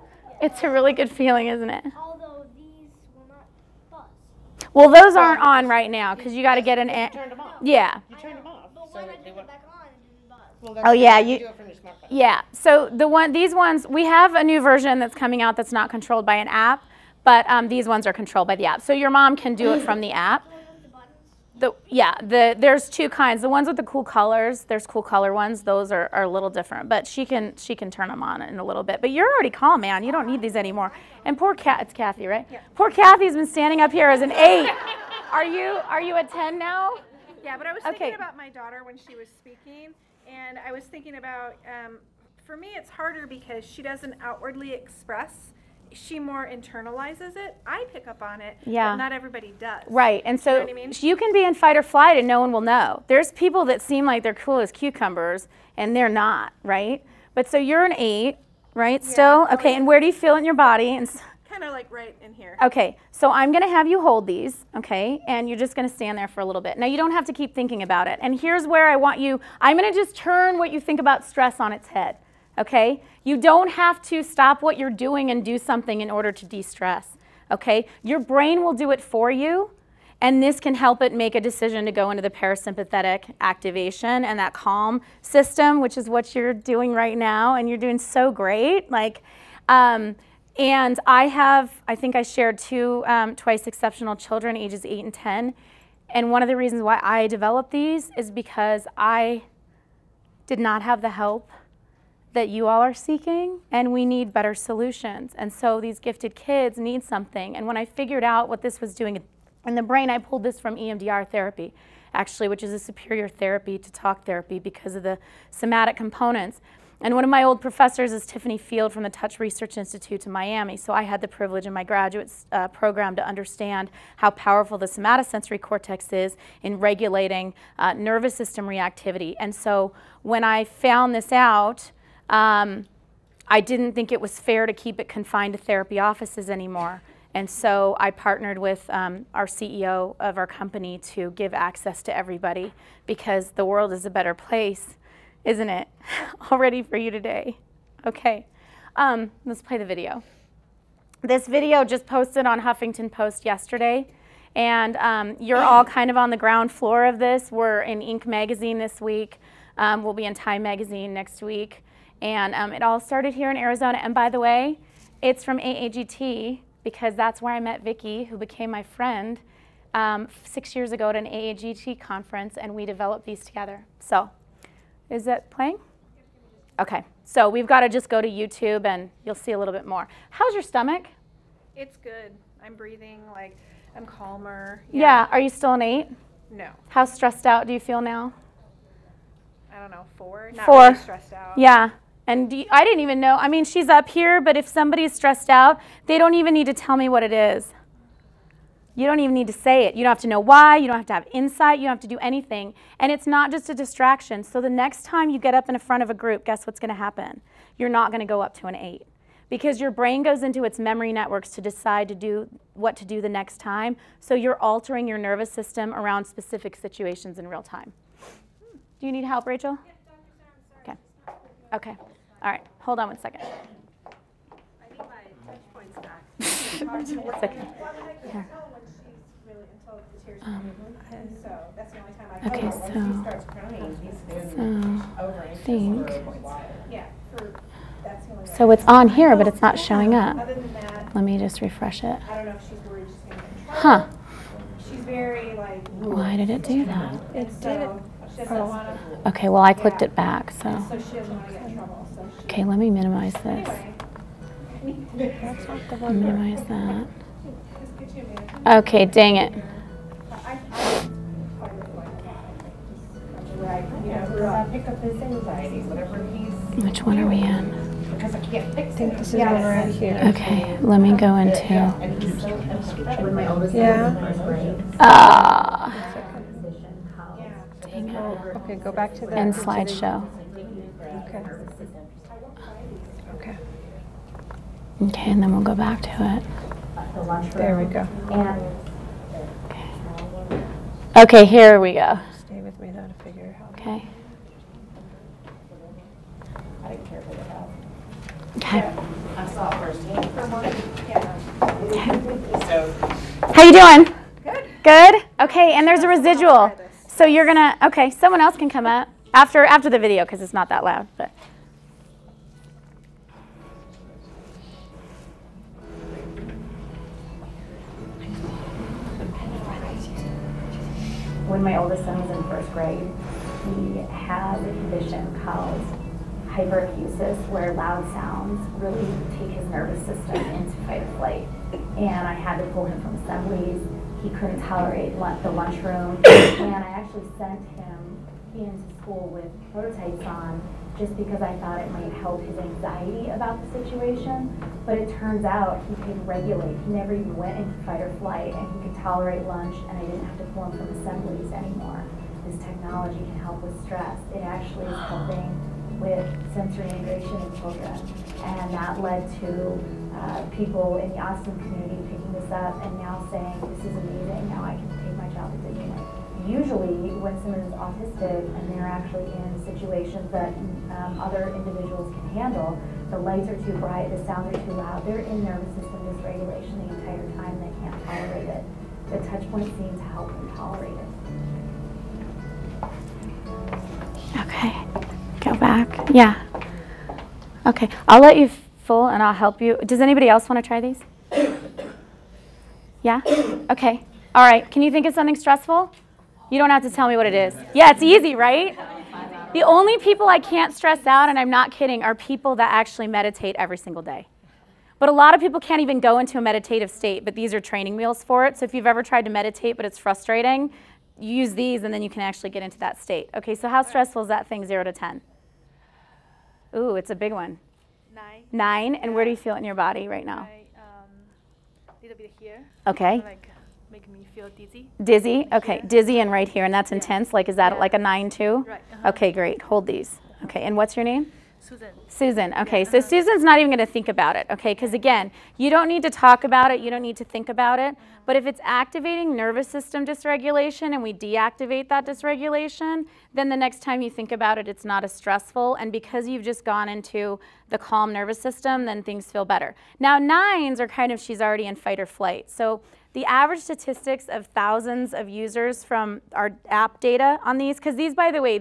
It's a really good feeling, isn't it? Although these will not buzz. Well, those aren't on right now because you got to get an. You turned them off. Yeah. You turned them off. But when I turned it back on, it didn't buzz. Well, Oh yeah, you do it from your smartphone. Yeah. So these ones, we have a new version that's coming out that's not controlled by an app, but these ones are controlled by the app. So your mom can do it from the app. The buttons. There's 2 kinds. The ones with the cool colors, there's cool color ones. Those are a little different, but she can turn them on in a little bit. But you're already calm, man. You don't need these anymore. And poor it's Kathy, right? Yeah. Poor Kathy's been standing up here as an 8. Are you a 10 now? Yeah, but I was Okay. thinking about my daughter when she was speaking, and I was thinking about, for me it's harder because she doesn't outwardly express she more internalizes it. I pick up on it, Yeah. but not everybody does. Right, and so You know what I mean? you can be in fight or flight and no one will know. There's people that seem like they're cool as cucumbers and they're not, right? But so you're an 8, right, still? Yeah. Okay, and where do you feel it in your body? And Kind of like right in here. okay, so I'm gonna have you hold these, okay? And you're just gonna stand there for a little bit. Now you don't have to keep thinking about it. And here's where I want you, I'm gonna just turn what you think about stress on its head, okay? You don't have to stop what you're doing and do something in order to de-stress, okay? Your brain will do it for you, and this can help it make a decision to go into the parasympathetic activation and that calm system, which is what you're doing right now, and you're doing so great. Like, and I think I shared 2 twice exceptional children, ages 8 and 10. And one of the reasons why I developed these is because I did not have the help that you all are seeking, and we need better solutions. And so these gifted kids need something. And when I figured out what this was doing in the brain, I pulled this from EMDR therapy, actually, which is a superior therapy to talk therapy because of the somatic components. And one of my old professors is Tiffany Field from the Touch Research Institute in Miami. So I had the privilege in my graduate program to understand how powerful the somatosensory cortex is in regulating nervous system reactivity. And so when I found this out, I didn't think it was fair to keep it confined to therapy offices anymore. And so I partnered with our CEO of our company to give access to everybody, because the world is a better place, isn't it? Already for you today. Okay, let's play the video. This video just posted on Huffington Post yesterday, and you're all kind of on the ground floor of this. We're in Inc. magazine this week. We'll be in Time magazine next week. And it all started here in Arizona. And by the way, it's from AAGT, because that's where I met Vicki, who became my friend 6 years ago at an AAGT conference, and we developed these together. So, is it playing? Okay, so we've got to just go to YouTube and you'll see a little bit more. How's your stomach? It's good. I'm breathing, like, I'm calmer. Yeah, are you still an 8? No. How stressed out do you feel now? I don't know, 4? Not 4. really stressed out. Yeah. And I didn't even know. I mean, she's up here, but if somebody's stressed out, they don't even need to tell me what it is. You don't even need to say it. You don't have to know why. You don't have to have insight. You don't have to do anything. And it's not just a distraction. So the next time you get up in front of a group, guess what's going to happen? You're not going to go up to an 8. Because your brain goes into its memory networks to decide to do what to do the next time. So you're altering your nervous system around specific situations in real time. Do you need help, Rachel? Okay. Okay. All right. Hold on one second. I need my touch points back. It's okay. Here. So that's the only time I Okay, When so- she starts crying, he's So over I think. Yeah, that's the only way. So it's on here, but it's not showing up. Other than that, Let me just refresh it. I don't know if she's worried she's going to get in trouble. Huh. She's very, like, Why did it do that? and so she doesn't want to, Okay, well I clicked it back, so. so she doesn't want to get in trouble. So she, Okay, let me minimize this. anyway. Minimize that. Just get you a minute. Okay, dang it. Pick up his anxiety, whatever he's, Which one are we in? because I can't fix it. think this is when we're at here. Okay, let me go into. And he's so When my oldest Yeah. son was in first grade, Ah, dang it. Okay, go back to the And slideshow. Okay. Okay. Okay, and then we'll go back to it. the lunchroom. There we go. And Okay, here we go. Stay with me though to figure it out. Okay. I didn't care for the house. Okay. I saw it firsthand. Okay. So, How you doing? Good. Good? Okay, and there's a residual. So you're gonna, okay, someone else can come up after the video because it's not that loud, but. when my oldest son was in first grade, he had a condition called hyperacusis, where loud sounds really take his nervous system into fight or flight. And I had to pull him from assemblies. He couldn't tolerate the lunchroom. And I actually sent him, he into school with prototypes on just because I thought it might help his anxiety about the situation. But it turns out he could regulate. He never even went into fight or flight, and he could tolerate lunch, and I didn't have to pull him from assemblies anymore. This technology can help with stress. It actually is helping with sensory integration in children. And that led to people in the autism community picking this up and now saying, this is amazing, now I can take my child to Disneyland. Usually when someone is autistic and they're actually in situations that other individuals can handle, the lights are too bright, the sounds are too loud, they're in nervous system dysregulation the entire time, they can't tolerate it. The touch point seems to help them tolerate it. Okay, go back. Yeah. Okay, I'll let you full and I'll help you. Does anybody else want to try these? Yeah? Okay. All right. Can you think of something stressful? You don't have to tell me what it is. Yeah, it's easy, right? The only people I can't stress out, and I'm not kidding, are people that actually meditate every single day. But a lot of people can't even go into a meditative state, but these are training wheels for it. So if you've ever tried to meditate but it's frustrating, you use these and then you can actually get into that state. Okay, so how stressful is that thing, 0 to 10? Ooh, it's a big one. 9. 9, and where do you feel it in your body right now? Little bit here. Okay. Like making me feel dizzy. Dizzy? Okay, Here. dizzy and right here, and that's intense. Like, is that Yeah. like a 9 too? Right. Okay, great. Hold these. Okay, and what's your name? Susan. Susan. Okay, so Susan's not even going to think about it, okay? Because again, you don't need to talk about it, you don't need to think about it. But if it's activating nervous system dysregulation and we deactivate that dysregulation, then the next time you think about it, it's not as stressful. And because you've just gone into the calm nervous system, then things feel better. Now, 9s are kind of, she's already in fight or flight. So the average statistics of thousands of users from our app data on these, because these, by the way,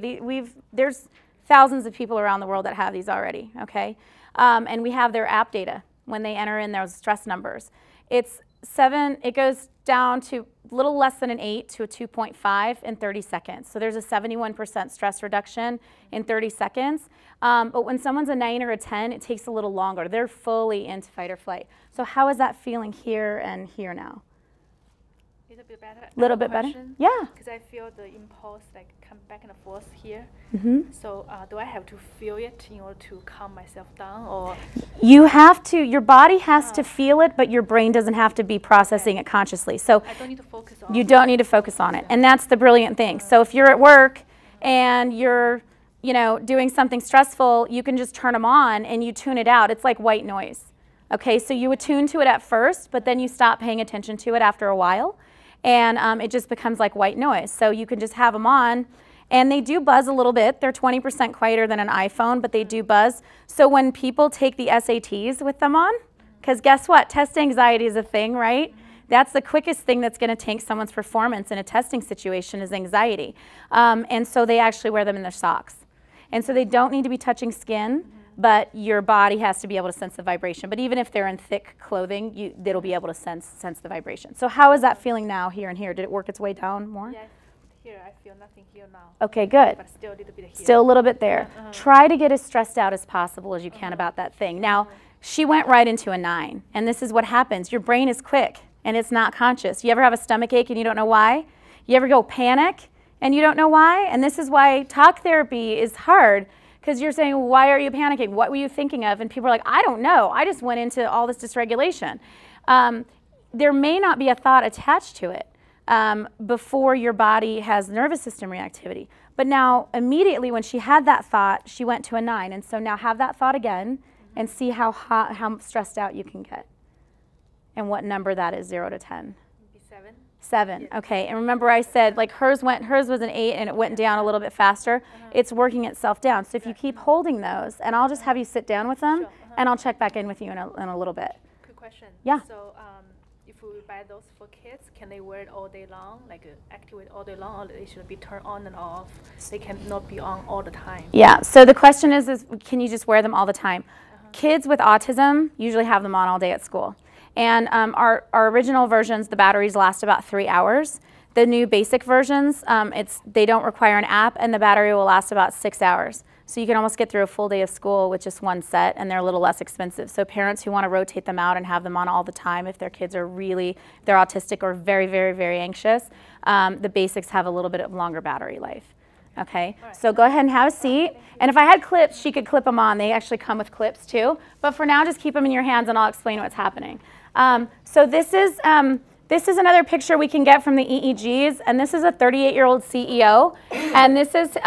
there's thousands of people around the world that have these already, okay? And we have their app data when they enter in those stress numbers. It goes down to a little less than an 8 to a 2.5 in 30 seconds. So there's a 71% stress reduction in 30 seconds. But when someone's a 9 or a 10, it takes a little longer. They're fully into fight or flight. So how is that feeling here and here now? A little bit better. A little bit better? Yeah. Because I feel the impulse like come back and forth here. Mm-hmm. So do I have to feel it in order to calm myself down, or? You have to, your body has to feel it, but your brain doesn't have to be processing it consciously. So I don't need to focus on you don't need to focus on it. And that's the brilliant thing. So if you're at work and you're, doing something stressful, you can just turn them on and you tune it out. It's like white noise. Okay, so you attune to it at first, but then you stop paying attention to it after a while. And it just becomes like white noise. So you can just have them on, and they do buzz a little bit. They're 20% quieter than an iPhone, but they do buzz. So when people take the SATs with them on, because guess what? Test anxiety is a thing, right? That's the quickest thing that's going to tank someone's performance in a testing situation is anxiety. And so they actually wear them in their socks. And so they don't need to be touching skin, but your body has to be able to sense the vibration. But even if they're in thick clothing, it'll be able to sense the vibration. So how is that feeling now, here and here? Did it work its way down more? Yes, here I feel nothing here now. Okay, good. But still a little bit here. Still a little bit there. Try to get as stressed out as possible as you can about that thing. Now, she went right into a 9, and this is what happens. Your brain is quick, and it's not conscious. You ever have a stomach ache and you don't know why? You ever go panic and you don't know why? And this is why talk therapy is hard. Because you're saying, why are you panicking? What were you thinking of? And people are like, I don't know. I just went into all this dysregulation. There may not be a thought attached to it before your body has nervous system reactivity. But now, immediately when she had that thought, she went to a 9. And so now have that thought again and see how stressed out you can get. And what number that is, 0 to 10. Maybe 7. 7, okay. And remember I said, like hers was an 8 and it went down a little bit faster. It's working itself down. So if you keep holding those, and I'll just have you sit down with them, and I'll check back in with you in a little bit. Quick question. Yeah. So if we buy those for kids, can they wear it all day long, like activate all day long, or they should be turned on and off? They cannot be on all the time. Yeah, so the question is can you just wear them all the time? Kids with autism usually have them on all day at school. And our original versions, the batteries last about 3 hours. The new basic versions, they don't require an app, and the battery will last about 6 hours. So you can almost get through a full day of school with just one set, and they're a little less expensive. So parents who want to rotate them out and have them on all the time, if their kids are they're autistic or very, very, very anxious, the basics have a little bit of longer battery life. Okay, so go ahead and have a seat. And if I had clips, she could clip them on. They actually come with clips too. But for now, just keep them in your hands and I'll explain what's happening. So this is another picture we can get from the EEGs. And this is a 38-year-old CEO. And this is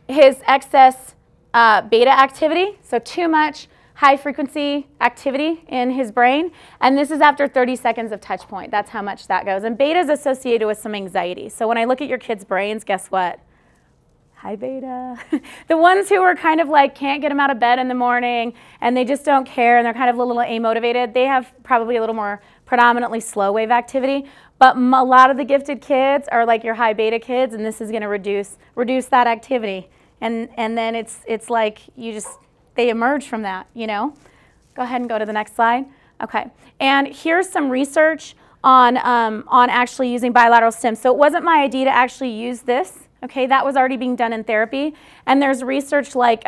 his excess beta activity. So too much high frequency activity in his brain. And this is after 30 seconds of touch point. That's how much that goes. And beta is associated with some anxiety. So when I look at your kids' brains, guess what? High beta. The ones who are kind of like can't get them out of bed in the morning and they just don't care and they're kind of a little amotivated, they have probably a little more predominantly slow wave activity. But a lot of the gifted kids are like your high beta kids, and this is going to reduce that activity. And then it's like they emerge from that, you know. Go ahead and go to the next slide. Okay. And here's some research on actually using bilateral stim. So it wasn't my idea to actually use this. Okay, that was already being done in therapy. And there's research like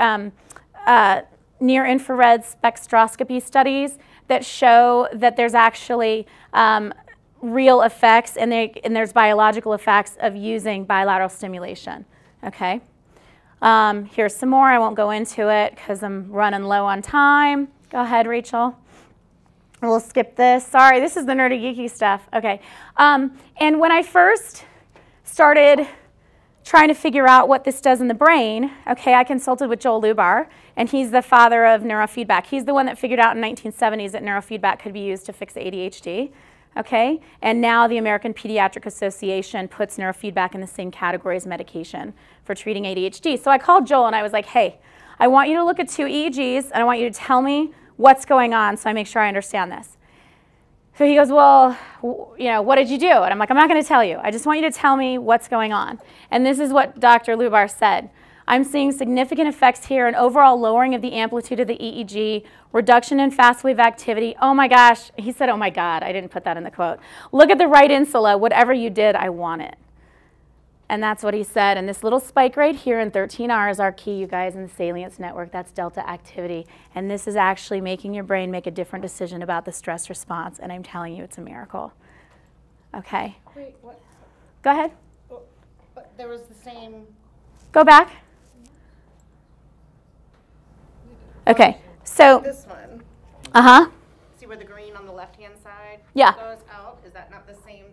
near-infrared spectroscopy studies that show that there's actually real effects and there's biological effects of using bilateral stimulation. Okay, here's some more. I won't go into it because I'm running low on time. Go ahead, Rachel. We'll skip this. Sorry, this is the nerdy geeky stuff. Okay, and when I first started trying to figure out what this does in the brain, okay, I consulted with Joel Lubar, and he's the father of neurofeedback. He's the one that figured out in the 1970s that neurofeedback could be used to fix ADHD, okay? And now the American Pediatric Association puts neurofeedback in the same category as medication for treating ADHD. So I called Joel and I was like, hey, I want you to look at 2 EEGs and I want you to tell me what's going on so I make sure I understand this. So he goes, well, you know, what did you do? And I'm like, I'm not going to tell you. I just want you to tell me what's going on. And this is what Dr. Lubar said. I'm seeing significant effects here, an overall lowering of the amplitude of the EEG, reduction in fast wave activity. Oh my gosh. He said, oh my God. I didn't put that in the quote. Look at the right insula. Whatever you did, I want it. And that's what he said. And this little spike right here in 13R is our key, you guys, in the salience network. That's delta activity. And this is actually making your brain make a different decision about the stress response. And I'm telling you, it's a miracle. Okay. Wait, what? Go ahead. But there was the same. Go back. Okay. So. This one. Uh-huh. See where the green on the left-hand side Yeah. goes out? Is that not the same?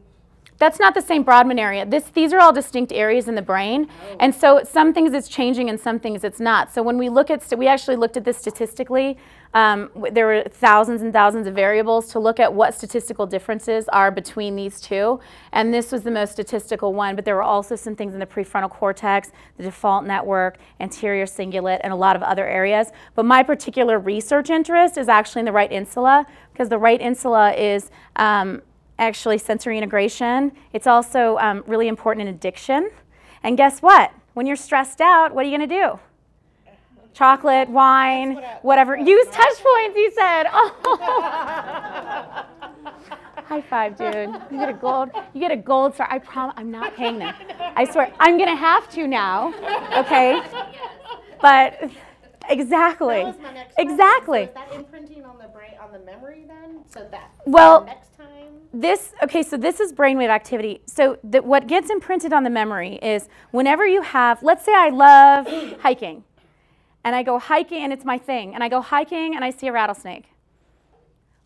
That's not the same Brodmann area. These are all distinct areas in the brain. Oh. And so some things it's changing and some things it's not. So when we look at, we actually looked at this statistically. There were thousands and thousands of variables to look at what statistical differences are between these two. And this was the most statistical one, but there were also some things in the prefrontal cortex, the default network, anterior cingulate, and a lot of other areas. But my particular research interest is actually in the right insula, because the right insula is actually sensory integration. It's also really important in addiction. And guess what? When you're stressed out, what are you going to do? Chocolate, wine, whatever. Use touch points, he said. Oh. High five, dude. You get a gold star. I promise I'm not paying them. I swear. I'm going to have to now. Okay? But exactly. That was my next exactly. question. So is that imprinting on the brain, on the memory then? So that well, next time? So this is brainwave activity. So what gets imprinted on the memory is whenever you have, let's say I love hiking, and I go hiking, and it's my thing, and I go hiking and I see a rattlesnake.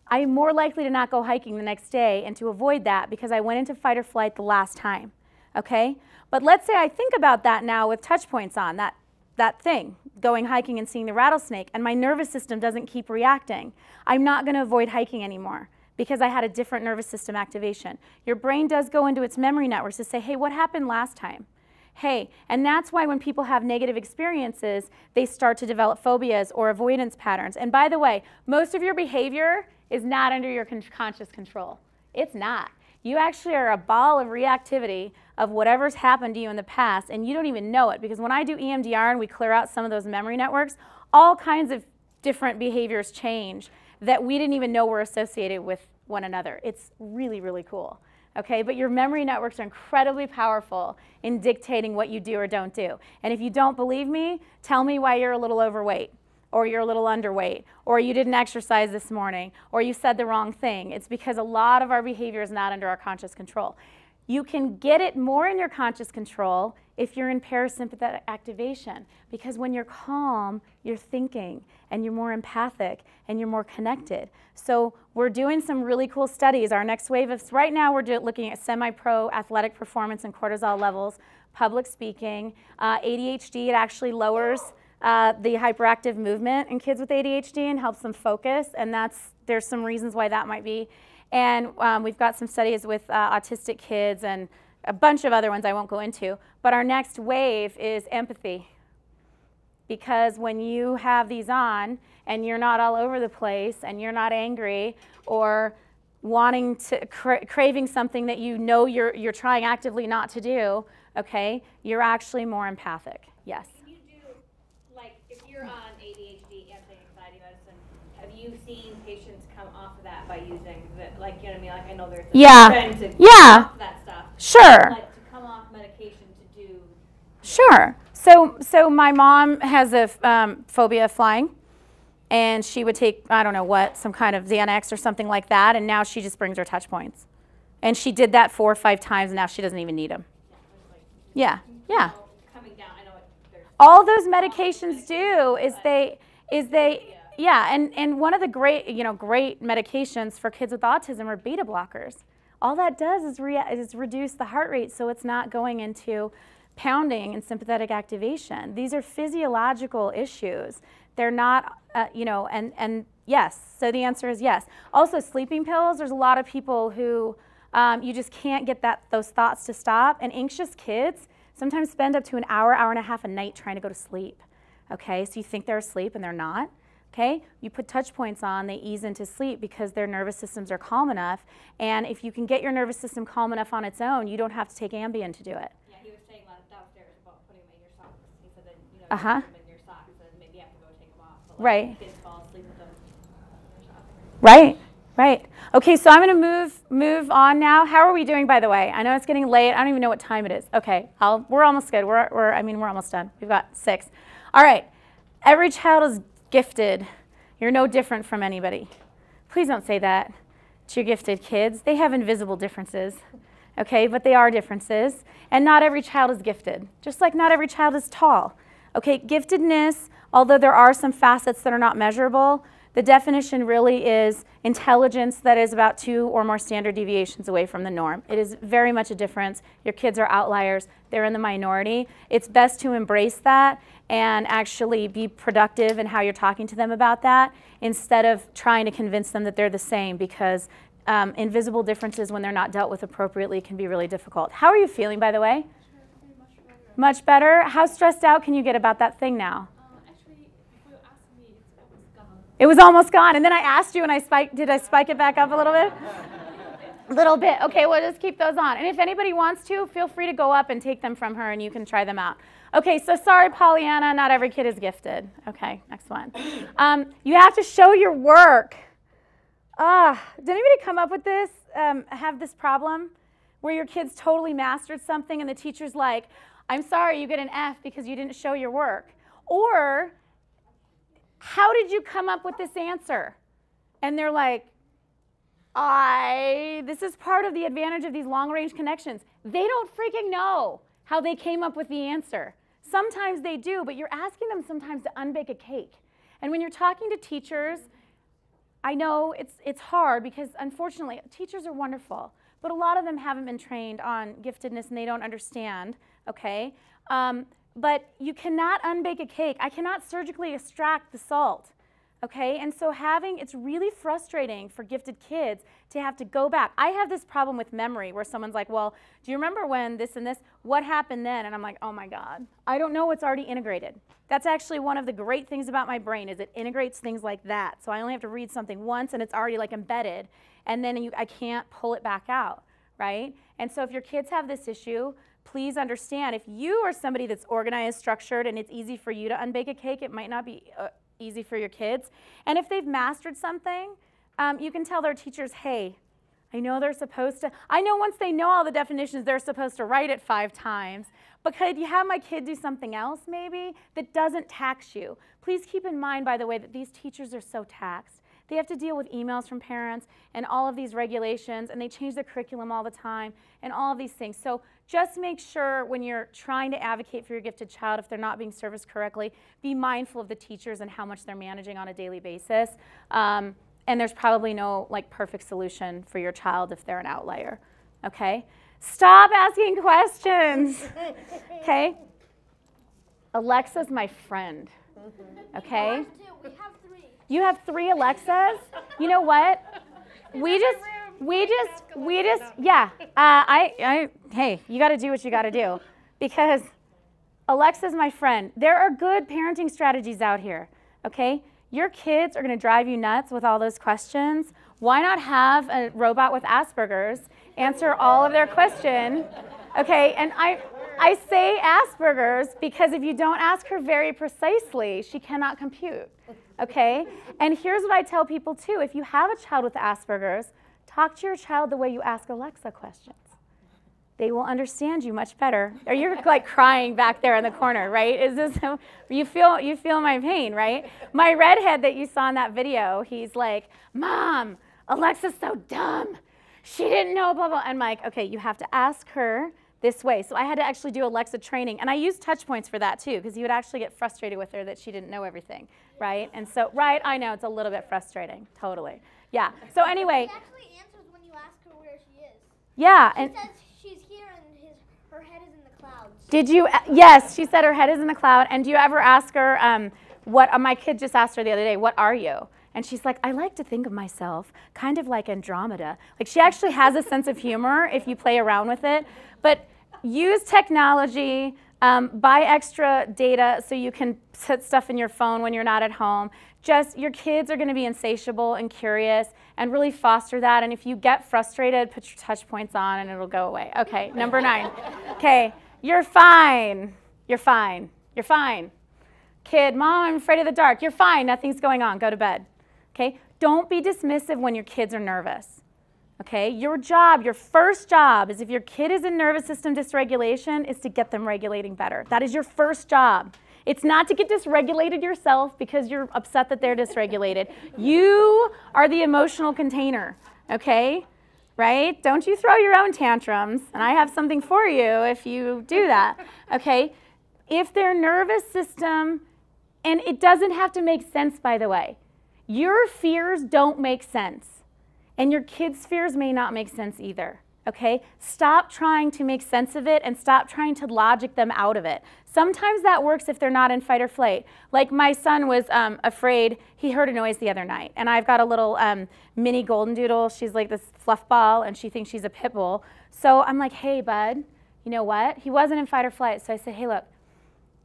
I'm more likely to not go hiking the next day and to avoid that because I went into fight or flight the last time, okay? But let's say I think about that now with touch points on, that thing, going hiking and seeing the rattlesnake, and my nervous system doesn't keep reacting. I'm not going to avoid hiking anymore because I had a different nervous system activation. Your brain does go into its memory networks to say, hey, what happened last time? Hey, and that's why when people have negative experiences, they start to develop phobias or avoidance patterns. And by the way, most of your behavior is not under your conscious control. It's not. You actually are a ball of reactivity of whatever's happened to you in the past, and you don't even know it. Because when I do EMDR and we clear out some of those memory networks, all kinds of different behaviors change that we didn't even know were associated with one another. It's really, really cool. Okay, but your memory networks are incredibly powerful in dictating what you do or don't do. And if you don't believe me, tell me why you're a little overweight, or you're a little underweight, or you didn't exercise this morning, or you said the wrong thing. It's because a lot of our behavior is not under our conscious control. You can get it more in your conscious control if you're in parasympathetic activation, because when you're calm, you're thinking, and you're more empathic, and you're more connected. So we're doing some really cool studies. Our next wave of, right now we're looking at semi-pro athletic performance and cortisol levels, public speaking, ADHD. It actually lowers the hyperactive movement in kids with ADHD and helps them focus, and there's some reasons why that might be. And we've got some studies with autistic kids and a bunch of other ones I won't go into. But our next wave is empathy. Because when you have these on and you're not all over the place and you're not angry or wanting to, craving something that you know you're trying actively not to do, okay, you're actually more empathic. Yes? Can you do, like, if you're on ADHD, anti-anxiety medicine, have you seen patients come off of that by using the, like, you know what I mean? Like, I know there's a trend to come off of that stuff. Sure. Like, to come off medication to do. Sure. So my mom has a phobia of flying, and she would take, I don't know what, some kind of Xanax or something like that, and now she just brings her touch points. And she did that 4 or 5 times, and now she doesn't even need them. Yeah, yeah. Coming down, I know there's. All those medications do is yeah, and one of the great medications for kids with autism are beta blockers. All that does is reduce the heart rate so it's not going into pounding and sympathetic activation. These are physiological issues. They're not, and yes, so the answer is yes. Also, sleeping pills, there's a lot of people who you just can't get those thoughts to stop, and anxious kids sometimes spend up to an hour, hour and a half a night trying to go to sleep. Okay, so you think they're asleep and they're not. Okay, you put touch points on, they ease into sleep because their nervous systems are calm enough. And if you can get your nervous system calm enough on its own, you don't have to take Ambien to do it. Yeah, he was saying downstairs about putting them in your socks. He said that, you Uh-huh. put them in your socks and maybe you have to go take them off. But Right. kids fall asleep with them in your socks. Right, right. Okay, so I'm going to move on now. How are we doing, by the way? I know it's getting late. I don't even know what time it is. Okay, we're almost good. We're almost done. We've got 6. All right. Every child is gifted. You're no different from anybody. Please don't say that to your gifted kids. They have invisible differences, okay? But they are differences. And not every child is gifted, just like not every child is tall. Okay, giftedness, although there are some facets that are not measurable, the definition really is intelligence that is about 2 or more standard deviations away from the norm. It is very much a difference. Your kids are outliers. They're in the minority. It's best to embrace that and actually be productive in how you're talking to them about that instead of trying to convince them that they're the same, because invisible differences, when they're not dealt with appropriately, can be really difficult. How are you feeling, by the way? Much better. How stressed out can you get about that thing now? Actually, before you asked me, it was gone. It was almost gone, and then I asked you, and did I spike it back up a little bit? A little bit. Okay, we'll just keep those on. And if anybody wants to, feel free to go up and take them from her, and you can try them out. Okay, so sorry, Pollyanna, not every kid is gifted. Okay, next one. You have to show your work. Did anybody come up with this, have this problem, where your kids totally mastered something, and the teacher's like, I'm sorry, you get an F because you didn't show your work? Or, how did you come up with this answer? And they're like, this is part of the advantage of these long-range connections. They don't freaking know how they came up with the answer. Sometimes they do, but you're asking them sometimes to unbake a cake. And when you're talking to teachers, I know it's hard because, unfortunately, teachers are wonderful, but a lot of them haven't been trained on giftedness and they don't understand, okay? But you cannot unbake a cake. I cannot surgically extract the salt, okay? And so it's really frustrating for gifted kids to have to go back. I have this problem with memory where someone's like, well, do you remember when this and this, what happened then? And I'm like, oh my God, I don't know what's already integrated. That's actually one of the great things about my brain is it integrates things like that. So I only have to read something once and it's already like embedded, and then I can't pull it back out, right? And so if your kids have this issue, please understand, if you are somebody that's organized, structured, and it's easy for you to unbake a cake, it might not be easy for your kids. And if they've mastered something, you can tell their teachers, hey, I know once they know all the definitions, they're supposed to write it 5 times, but could you have my kid do something else maybe that doesn't tax you? Please keep in mind, by the way, that these teachers are so taxed. They have to deal with emails from parents and all of these regulations, and they change the curriculum all the time and all of these things. So just make sure when you're trying to advocate for your gifted child, if they're not being serviced correctly, be mindful of the teachers and how much they're managing on a daily basis. And there's probably no perfect solution for your child if they're an outlier, okay? Stop asking questions, okay? Alexa's my friend, okay? We have 3. You have 3 Alexas? You know what? Yeah. Hey, you got to do what you got to do, because Alexa's my friend. There are good parenting strategies out here, okay? Your kids are going to drive you nuts with all those questions. Why not have a robot with Asperger's answer all of their questions, okay? And I say Asperger's because if you don't ask her very precisely, she cannot compute, okay? And here's what I tell people too. If you have a child with Asperger's, talk to your child the way you ask Alexa questions. They will understand you much better. Or you're crying back there in the corner, right? Is this, you feel my pain, right? My redhead that you saw in that video, he's like, Mom, Alexa's so dumb. She didn't know, blah, blah. I'm like, okay, you have to ask her this way. So I had to actually do Alexa training. And I used touch points for that too, because you would actually get frustrated with her that she didn't know everything, right? And so, right, I know, it's a little bit frustrating, totally. Yeah, so anyway. She actually answers when you ask her where she is. Yeah. She says she's here and her head is in the clouds. Did you, yes, she said her head is in the cloud. And do you ever ask her, my kid just asked her the other day, what are you? And she's like, I like to think of myself kind of like Andromeda. Like, she actually has a sense of humor if you play around with it. But use technology, buy extra data so you can put stuff in your phone when you're not at home. Just, your kids are going to be insatiable and curious, and really foster that. And if you get frustrated, put your touch points on and it'll go away. Okay, number 9. Okay, you're fine. You're fine. You're fine. Kid, Mom, I'm afraid of the dark. You're fine. Nothing's going on. Go to bed. Okay? Don't be dismissive when your kids are nervous. Okay? Your job, your first job is, if your kid is in nervous system dysregulation, is to get them regulating better. That is your first job. It's not to get dysregulated yourself because you're upset that they're dysregulated. You are the emotional container. Okay? Right? Don't you throw your own tantrums. And I have something for you if you do that. Okay? If their nervous system, and it doesn't have to make sense, by the way. Your fears don't make sense, and your kids' fears may not make sense either, okay? Stop trying to make sense of it and stop trying to logic them out of it. Sometimes that works if they're not in fight or flight. Like, my son was afraid, he heard a noise the other night, and I've got a little mini golden doodle. She's like this fluff ball, and she thinks she's a pit bull. So I'm like, hey, bud, you know what? He wasn't in fight or flight, so I said, hey, look,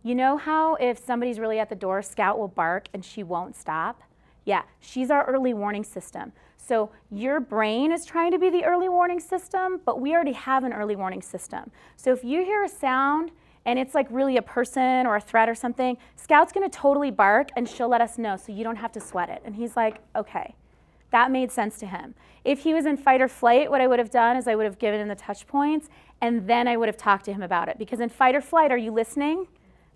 you know how if somebody's really at the door, Scout will bark and she won't stop? Yeah, she's our early warning system. So your brain is trying to be the early warning system, but we already have an early warning system. So if you hear a sound and it's like really a person or a threat or something, Scout's gonna totally bark and she'll let us know so you don't have to sweat it. And he's like, okay, that made sense to him. If he was in fight or flight, what I would have done is I would have given him the touch points and then I would have talked to him about it. Because in fight or flight, are you listening?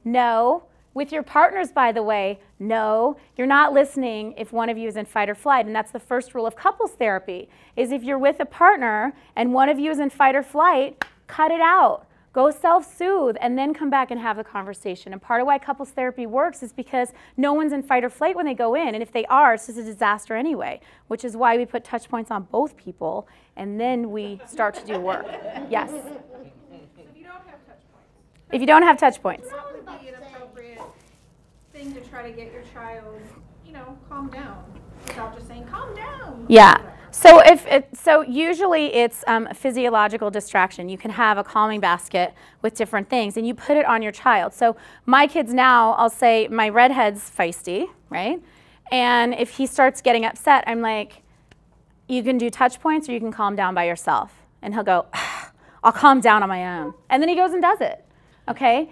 No. With your partners, by the way, no. You're not listening if one of you is in fight or flight. And that's the first rule of couples therapy, is if you're with a partner and one of you is in fight or flight, cut it out. Go self-soothe and then come back and have the conversation. And part of why couples therapy works is because no one's in fight or flight when they go in. And if they are, it's just a disaster anyway, which is why we put touch points on both people and then we start to do work. Yes? If you don't have touch points. What would be an appropriate thing to try to get your child, calm down without just saying, calm down? Yeah. So usually it's physiological distraction. You can have a calming basket with different things, and you put it on your child. So my kids now, I'll say my redhead's feisty, right? And if he starts getting upset, I'm like, you can do touch points or you can calm down by yourself. And he'll go, I'll calm down on my own. And then he goes and does it. Okay?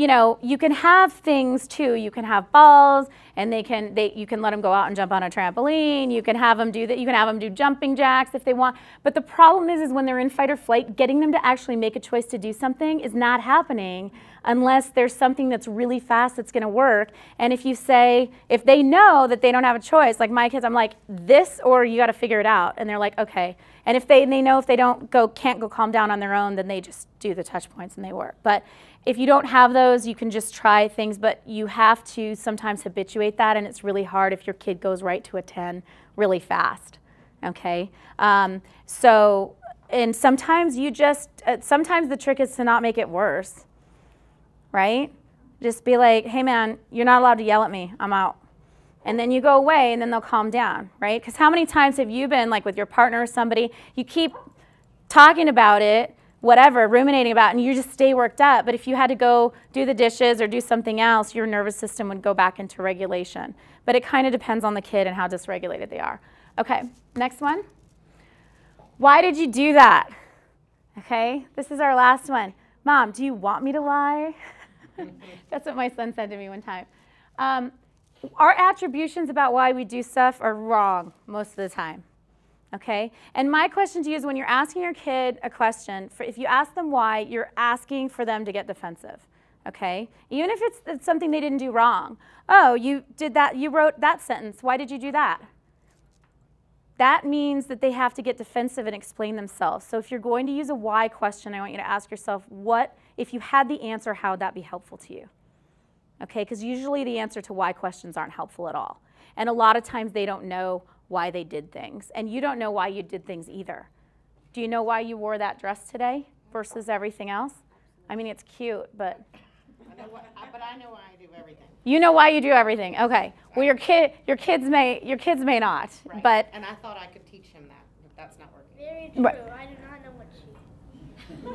you know, you can have things too. You can have balls, and you can let them go out and jump on a trampoline. You can have them do that. You can have them do jumping jacks if they want. But the problem is when they're in fight or flight, getting them to actually make a choice to do something is not happening unless there's something that's really fast that's going to work. And if they know that they don't have a choice, like my kids, I'm like, this or you got to figure it out. And they're like, okay. And if they know if they can't go calm down on their own, then they just do the touch points and they work. But if you don't have those, you can just try things, but you have to sometimes habituate that, and it's really hard if your kid goes right to a 10 really fast, okay? And sometimes sometimes the trick is to not make it worse, right? Just be like, hey man, you're not allowed to yell at me, I'm out. And then you go away and then they'll calm down, right? Because how many times have you been like with your partner or somebody, you keep talking about it, whatever, ruminating about it, and you just stay worked up. But if you had to go do the dishes or do something else, your nervous system would go back into regulation. But it kind of depends on the kid and how dysregulated they are. Okay, next one. Why did you do that? Okay, this is our last one. Mom, do you want me to lie? That's what my son said to me one time. Our attributions about why we do stuff are wrong most of the time. Okay? And my question to you is when you're asking your kid a question, if you ask them why, you're asking for them to get defensive. Okay? Even if it's something they didn't do wrong. Oh, you did that, you wrote that sentence. Why did you do that? That means that they have to get defensive and explain themselves. So if you're going to use a why question, I want you to ask yourself, what, if you had the answer, how would that be helpful to you? Okay? Because usually the answer to why questions aren't helpful at all. And a lot of times they don't know why they did things. And you don't know why you did things either. Do you know why you wore that dress today versus everything else? I mean, it's cute, but... But I know why I do everything. You know why you do everything. Okay. Well, your kids may not. Right. But and I thought I could teach him that, but that's not working. Very true. Right. I do not know what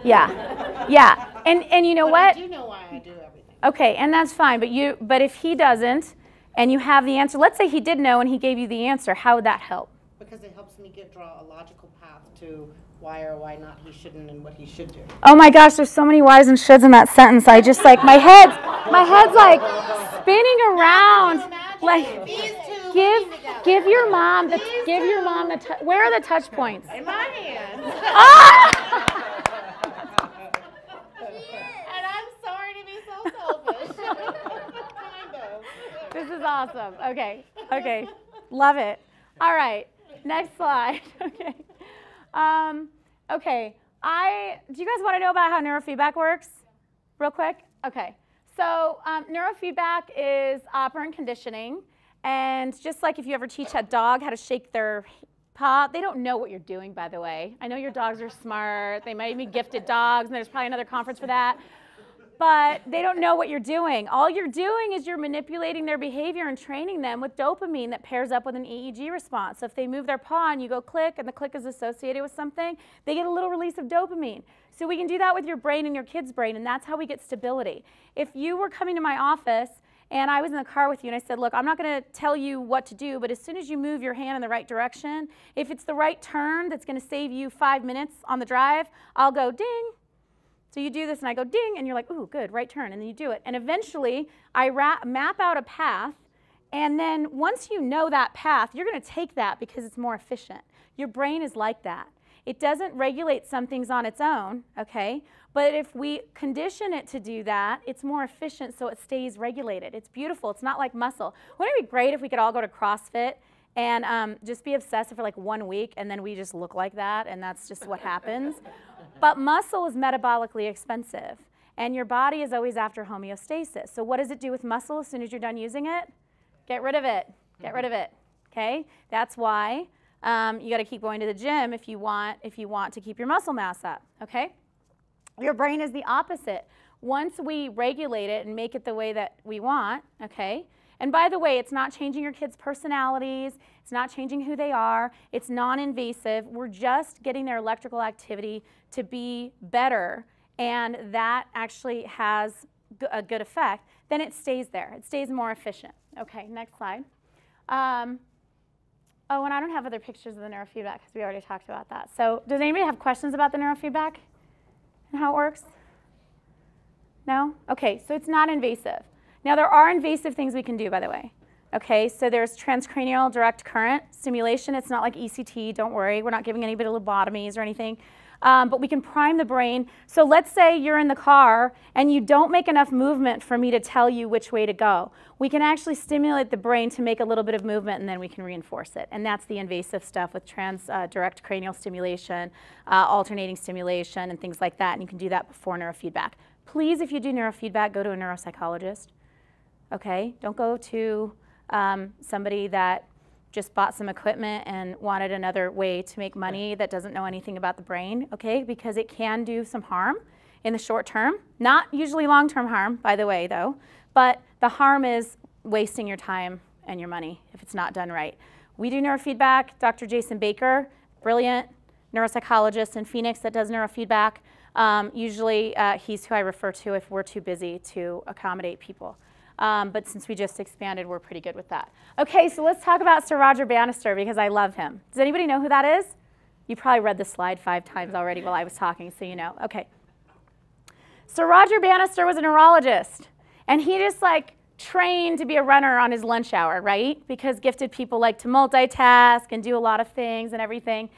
she. yeah. Yeah. And you know what? I do know why I do everything. Okay, and that's fine, but if he doesn't and you have the answer, let's say he did know and he gave you the answer, how would that help? Because it helps me draw a logical path to why or why not he shouldn't and what he should do. Oh my gosh, there's so many whys and shoulds in that sentence. I just like, my head's like spinning around. Like, give your mom the, where are the touch points? In my hand. Ah! And I'm sorry to be so selfish. Kind of. This is awesome. Okay. Love it. All right. Next slide. Okay. Okay. Do you guys want to know about how neurofeedback works? Real quick? Okay. So neurofeedback is operant conditioning. And just like if you ever teach a dog how to shake their paw, they don't know what you're doing, by the way. I know your dogs are smart. They might be gifted dogs, and there's probably another conference for that. But they don't know what you're doing. All you're doing is you're manipulating their behavior and training them with dopamine that pairs up with an EEG response. So if they move their paw and you go click and the click is associated with something, they get a little release of dopamine. So we can do that with your brain and your kid's brain, and that's how we get stability. If you were coming to my office and I was in the car with you and I said, look, I'm not going to tell you what to do, but as soon as you move your hand in the right direction, if it's the right turn that's going to save you 5 minutes on the drive, I'll go ding. So you do this and I go ding, and you're like, ooh, good, right turn, and then you do it. And eventually I map out a path, and then once you know that path, you're going to take that because it's more efficient. Your brain is like that. It doesn't regulate some things on its own, okay? But if we condition it to do that, it's more efficient so it stays regulated. It's beautiful. It's not like muscle. Wouldn't it be great if we could all go to CrossFit and just be obsessive for like 1 week, and then we just look like that, and that's just what happens? But muscle is metabolically expensive, and your body is always after homeostasis. So what does it do with muscle as soon as you're done using it? Get rid of it. Get rid of it. Okay? That's why you got to keep going to the gym if you want to keep your muscle mass up. Okay? Your brain is the opposite. Once we regulate it and make it the way that we want, okay? And by the way, it's not changing your kids' personalities. It's not changing who they are. It's non-invasive. We're just getting their electrical activity to be better, and that actually has a good effect. Then it stays there. It stays more efficient. Okay, next slide. Oh, and I don't have other pictures of the neurofeedback because we already talked about that. So does anybody have questions about the neurofeedback and how it works? No? Okay, so it's not invasive. Now there are invasive things we can do, by the way. Okay, so there's transcranial direct current stimulation. It's not like ECT, don't worry. We're not giving anybody lobotomies or anything. But we can prime the brain. So let's say you're in the car and you don't make enough movement for me to tell you which way to go. We can actually stimulate the brain to make a little bit of movement, and then we can reinforce it. And that's the invasive stuff with direct cranial stimulation, alternating stimulation, and things like that. And you can do that before neurofeedback. Please, if you do neurofeedback, go to a neuropsychologist. Okay? Don't go to somebody that just bought some equipment and wanted another way to make money that doesn't know anything about the brain, okay? Because it can do some harm in the short term. Not usually long-term harm, by the way, though. But the harm is wasting your time and your money if it's not done right. We do neurofeedback. Dr. Jason Baker, brilliant neuropsychologist in Phoenix that does neurofeedback. Usually he's who I refer to if we're too busy to accommodate people. But since we just expanded, we're pretty good with that. Okay, so let's talk about Sir Roger Bannister because I love him. Does anybody know who that is? You probably read the slide 5 times already while I was talking, so you know. Okay. Sir Roger Bannister was a neurologist, and he just like trained to be a runner on his lunch hour, right? Because gifted people like to multitask and do a lot of things and everything.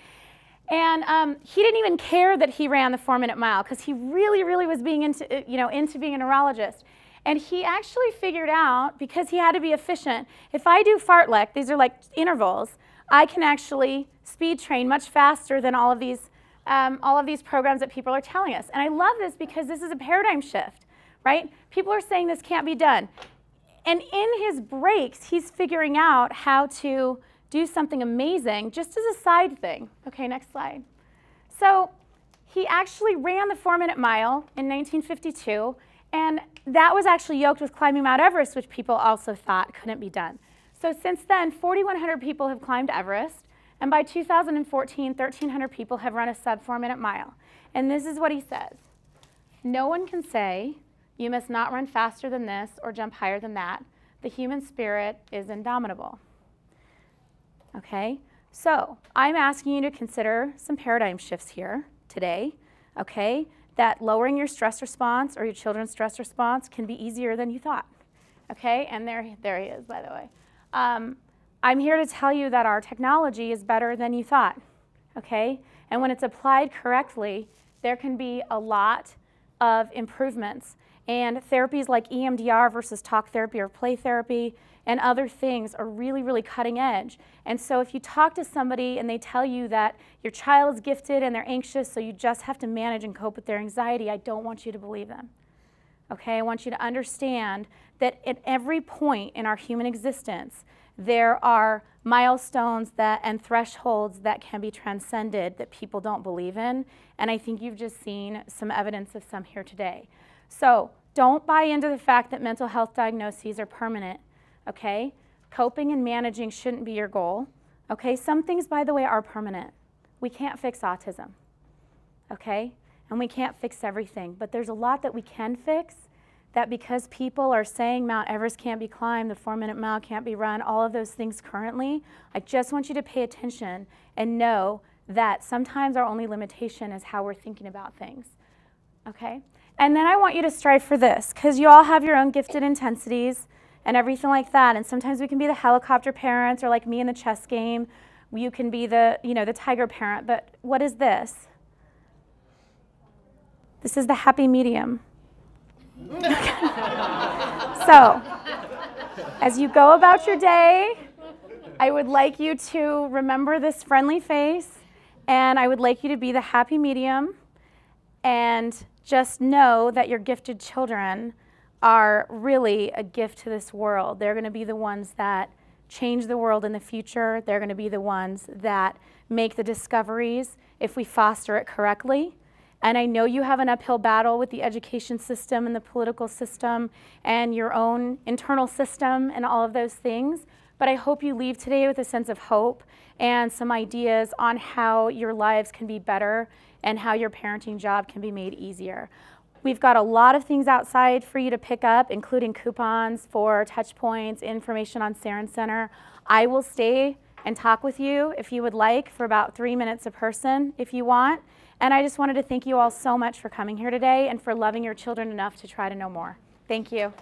And he didn't even care that he ran the 4-minute mile because he really, really was being into being a neurologist. And he actually figured out, because he had to be efficient, if I do fartlek, these are like intervals, I can actually speed train much faster than all of these programs that people are telling us. And I love this because this is a paradigm shift, right? People are saying this can't be done. And in his breaks, he's figuring out how to do something amazing just as a side thing. Okay, next slide. So he actually ran the 4-minute mile in 1952. And that was actually yoked with climbing Mount Everest, which people also thought couldn't be done. So since then, 4,100 people have climbed Everest. And by 2014, 1,300 people have run a sub 4-minute mile. And this is what he says. No one can say, you must not run faster than this or jump higher than that. The human spirit is indomitable. Okay? So I'm asking you to consider some paradigm shifts here today. Okay? That lowering your stress response or your children's stress response can be easier than you thought. Okay, and there he is, by the way. I'm here to tell you that our technology is better than you thought. Okay, and when it's applied correctly, there can be a lot of improvements. And therapies like EMDR versus talk therapy or play therapy and other things are really, really cutting edge. And so if you talk to somebody and they tell you that your child is gifted and they're anxious, so you just have to manage and cope with their anxiety, I don't want you to believe them. Okay, I want you to understand that at every point in our human existence, there are milestones and thresholds that can be transcended that people don't believe in. And I think you've just seen some evidence of some here today. So don't buy into the fact that mental health diagnoses are permanent. Okay? Coping and managing shouldn't be your goal. Okay? Some things, by the way, are permanent. We can't fix autism. Okay? And we can't fix everything. But there's a lot that we can fix that because people are saying Mount Everest can't be climbed, the 4-minute mile can't be run, all of those things currently, I just want you to pay attention and know that sometimes our only limitation is how we're thinking about things. Okay? And then I want you to strive for this, because you all have your own gifted intensities and everything like that. And sometimes we can be the helicopter parents, or like me in the chess game, you can be the, the tiger parent. But what is this? This is the happy medium. So, as you go about your day, I would like you to remember this friendly face, and I would like you to be the happy medium, and just know that your gifted children are really a gift to this world. They're going to be the ones that change the world in the future. They're going to be the ones that make the discoveries if we foster it correctly. And I know you have an uphill battle with the education system and the political system and your own internal system and all of those things, but I hope you leave today with a sense of hope and some ideas on how your lives can be better and how your parenting job can be made easier. We've got a lot of things outside for you to pick up, including coupons for touch points, information on Serin Center. I will stay and talk with you if you would like for about 3 minutes a person if you want. And I just wanted to thank you all so much for coming here today and for loving your children enough to try to know more. Thank you.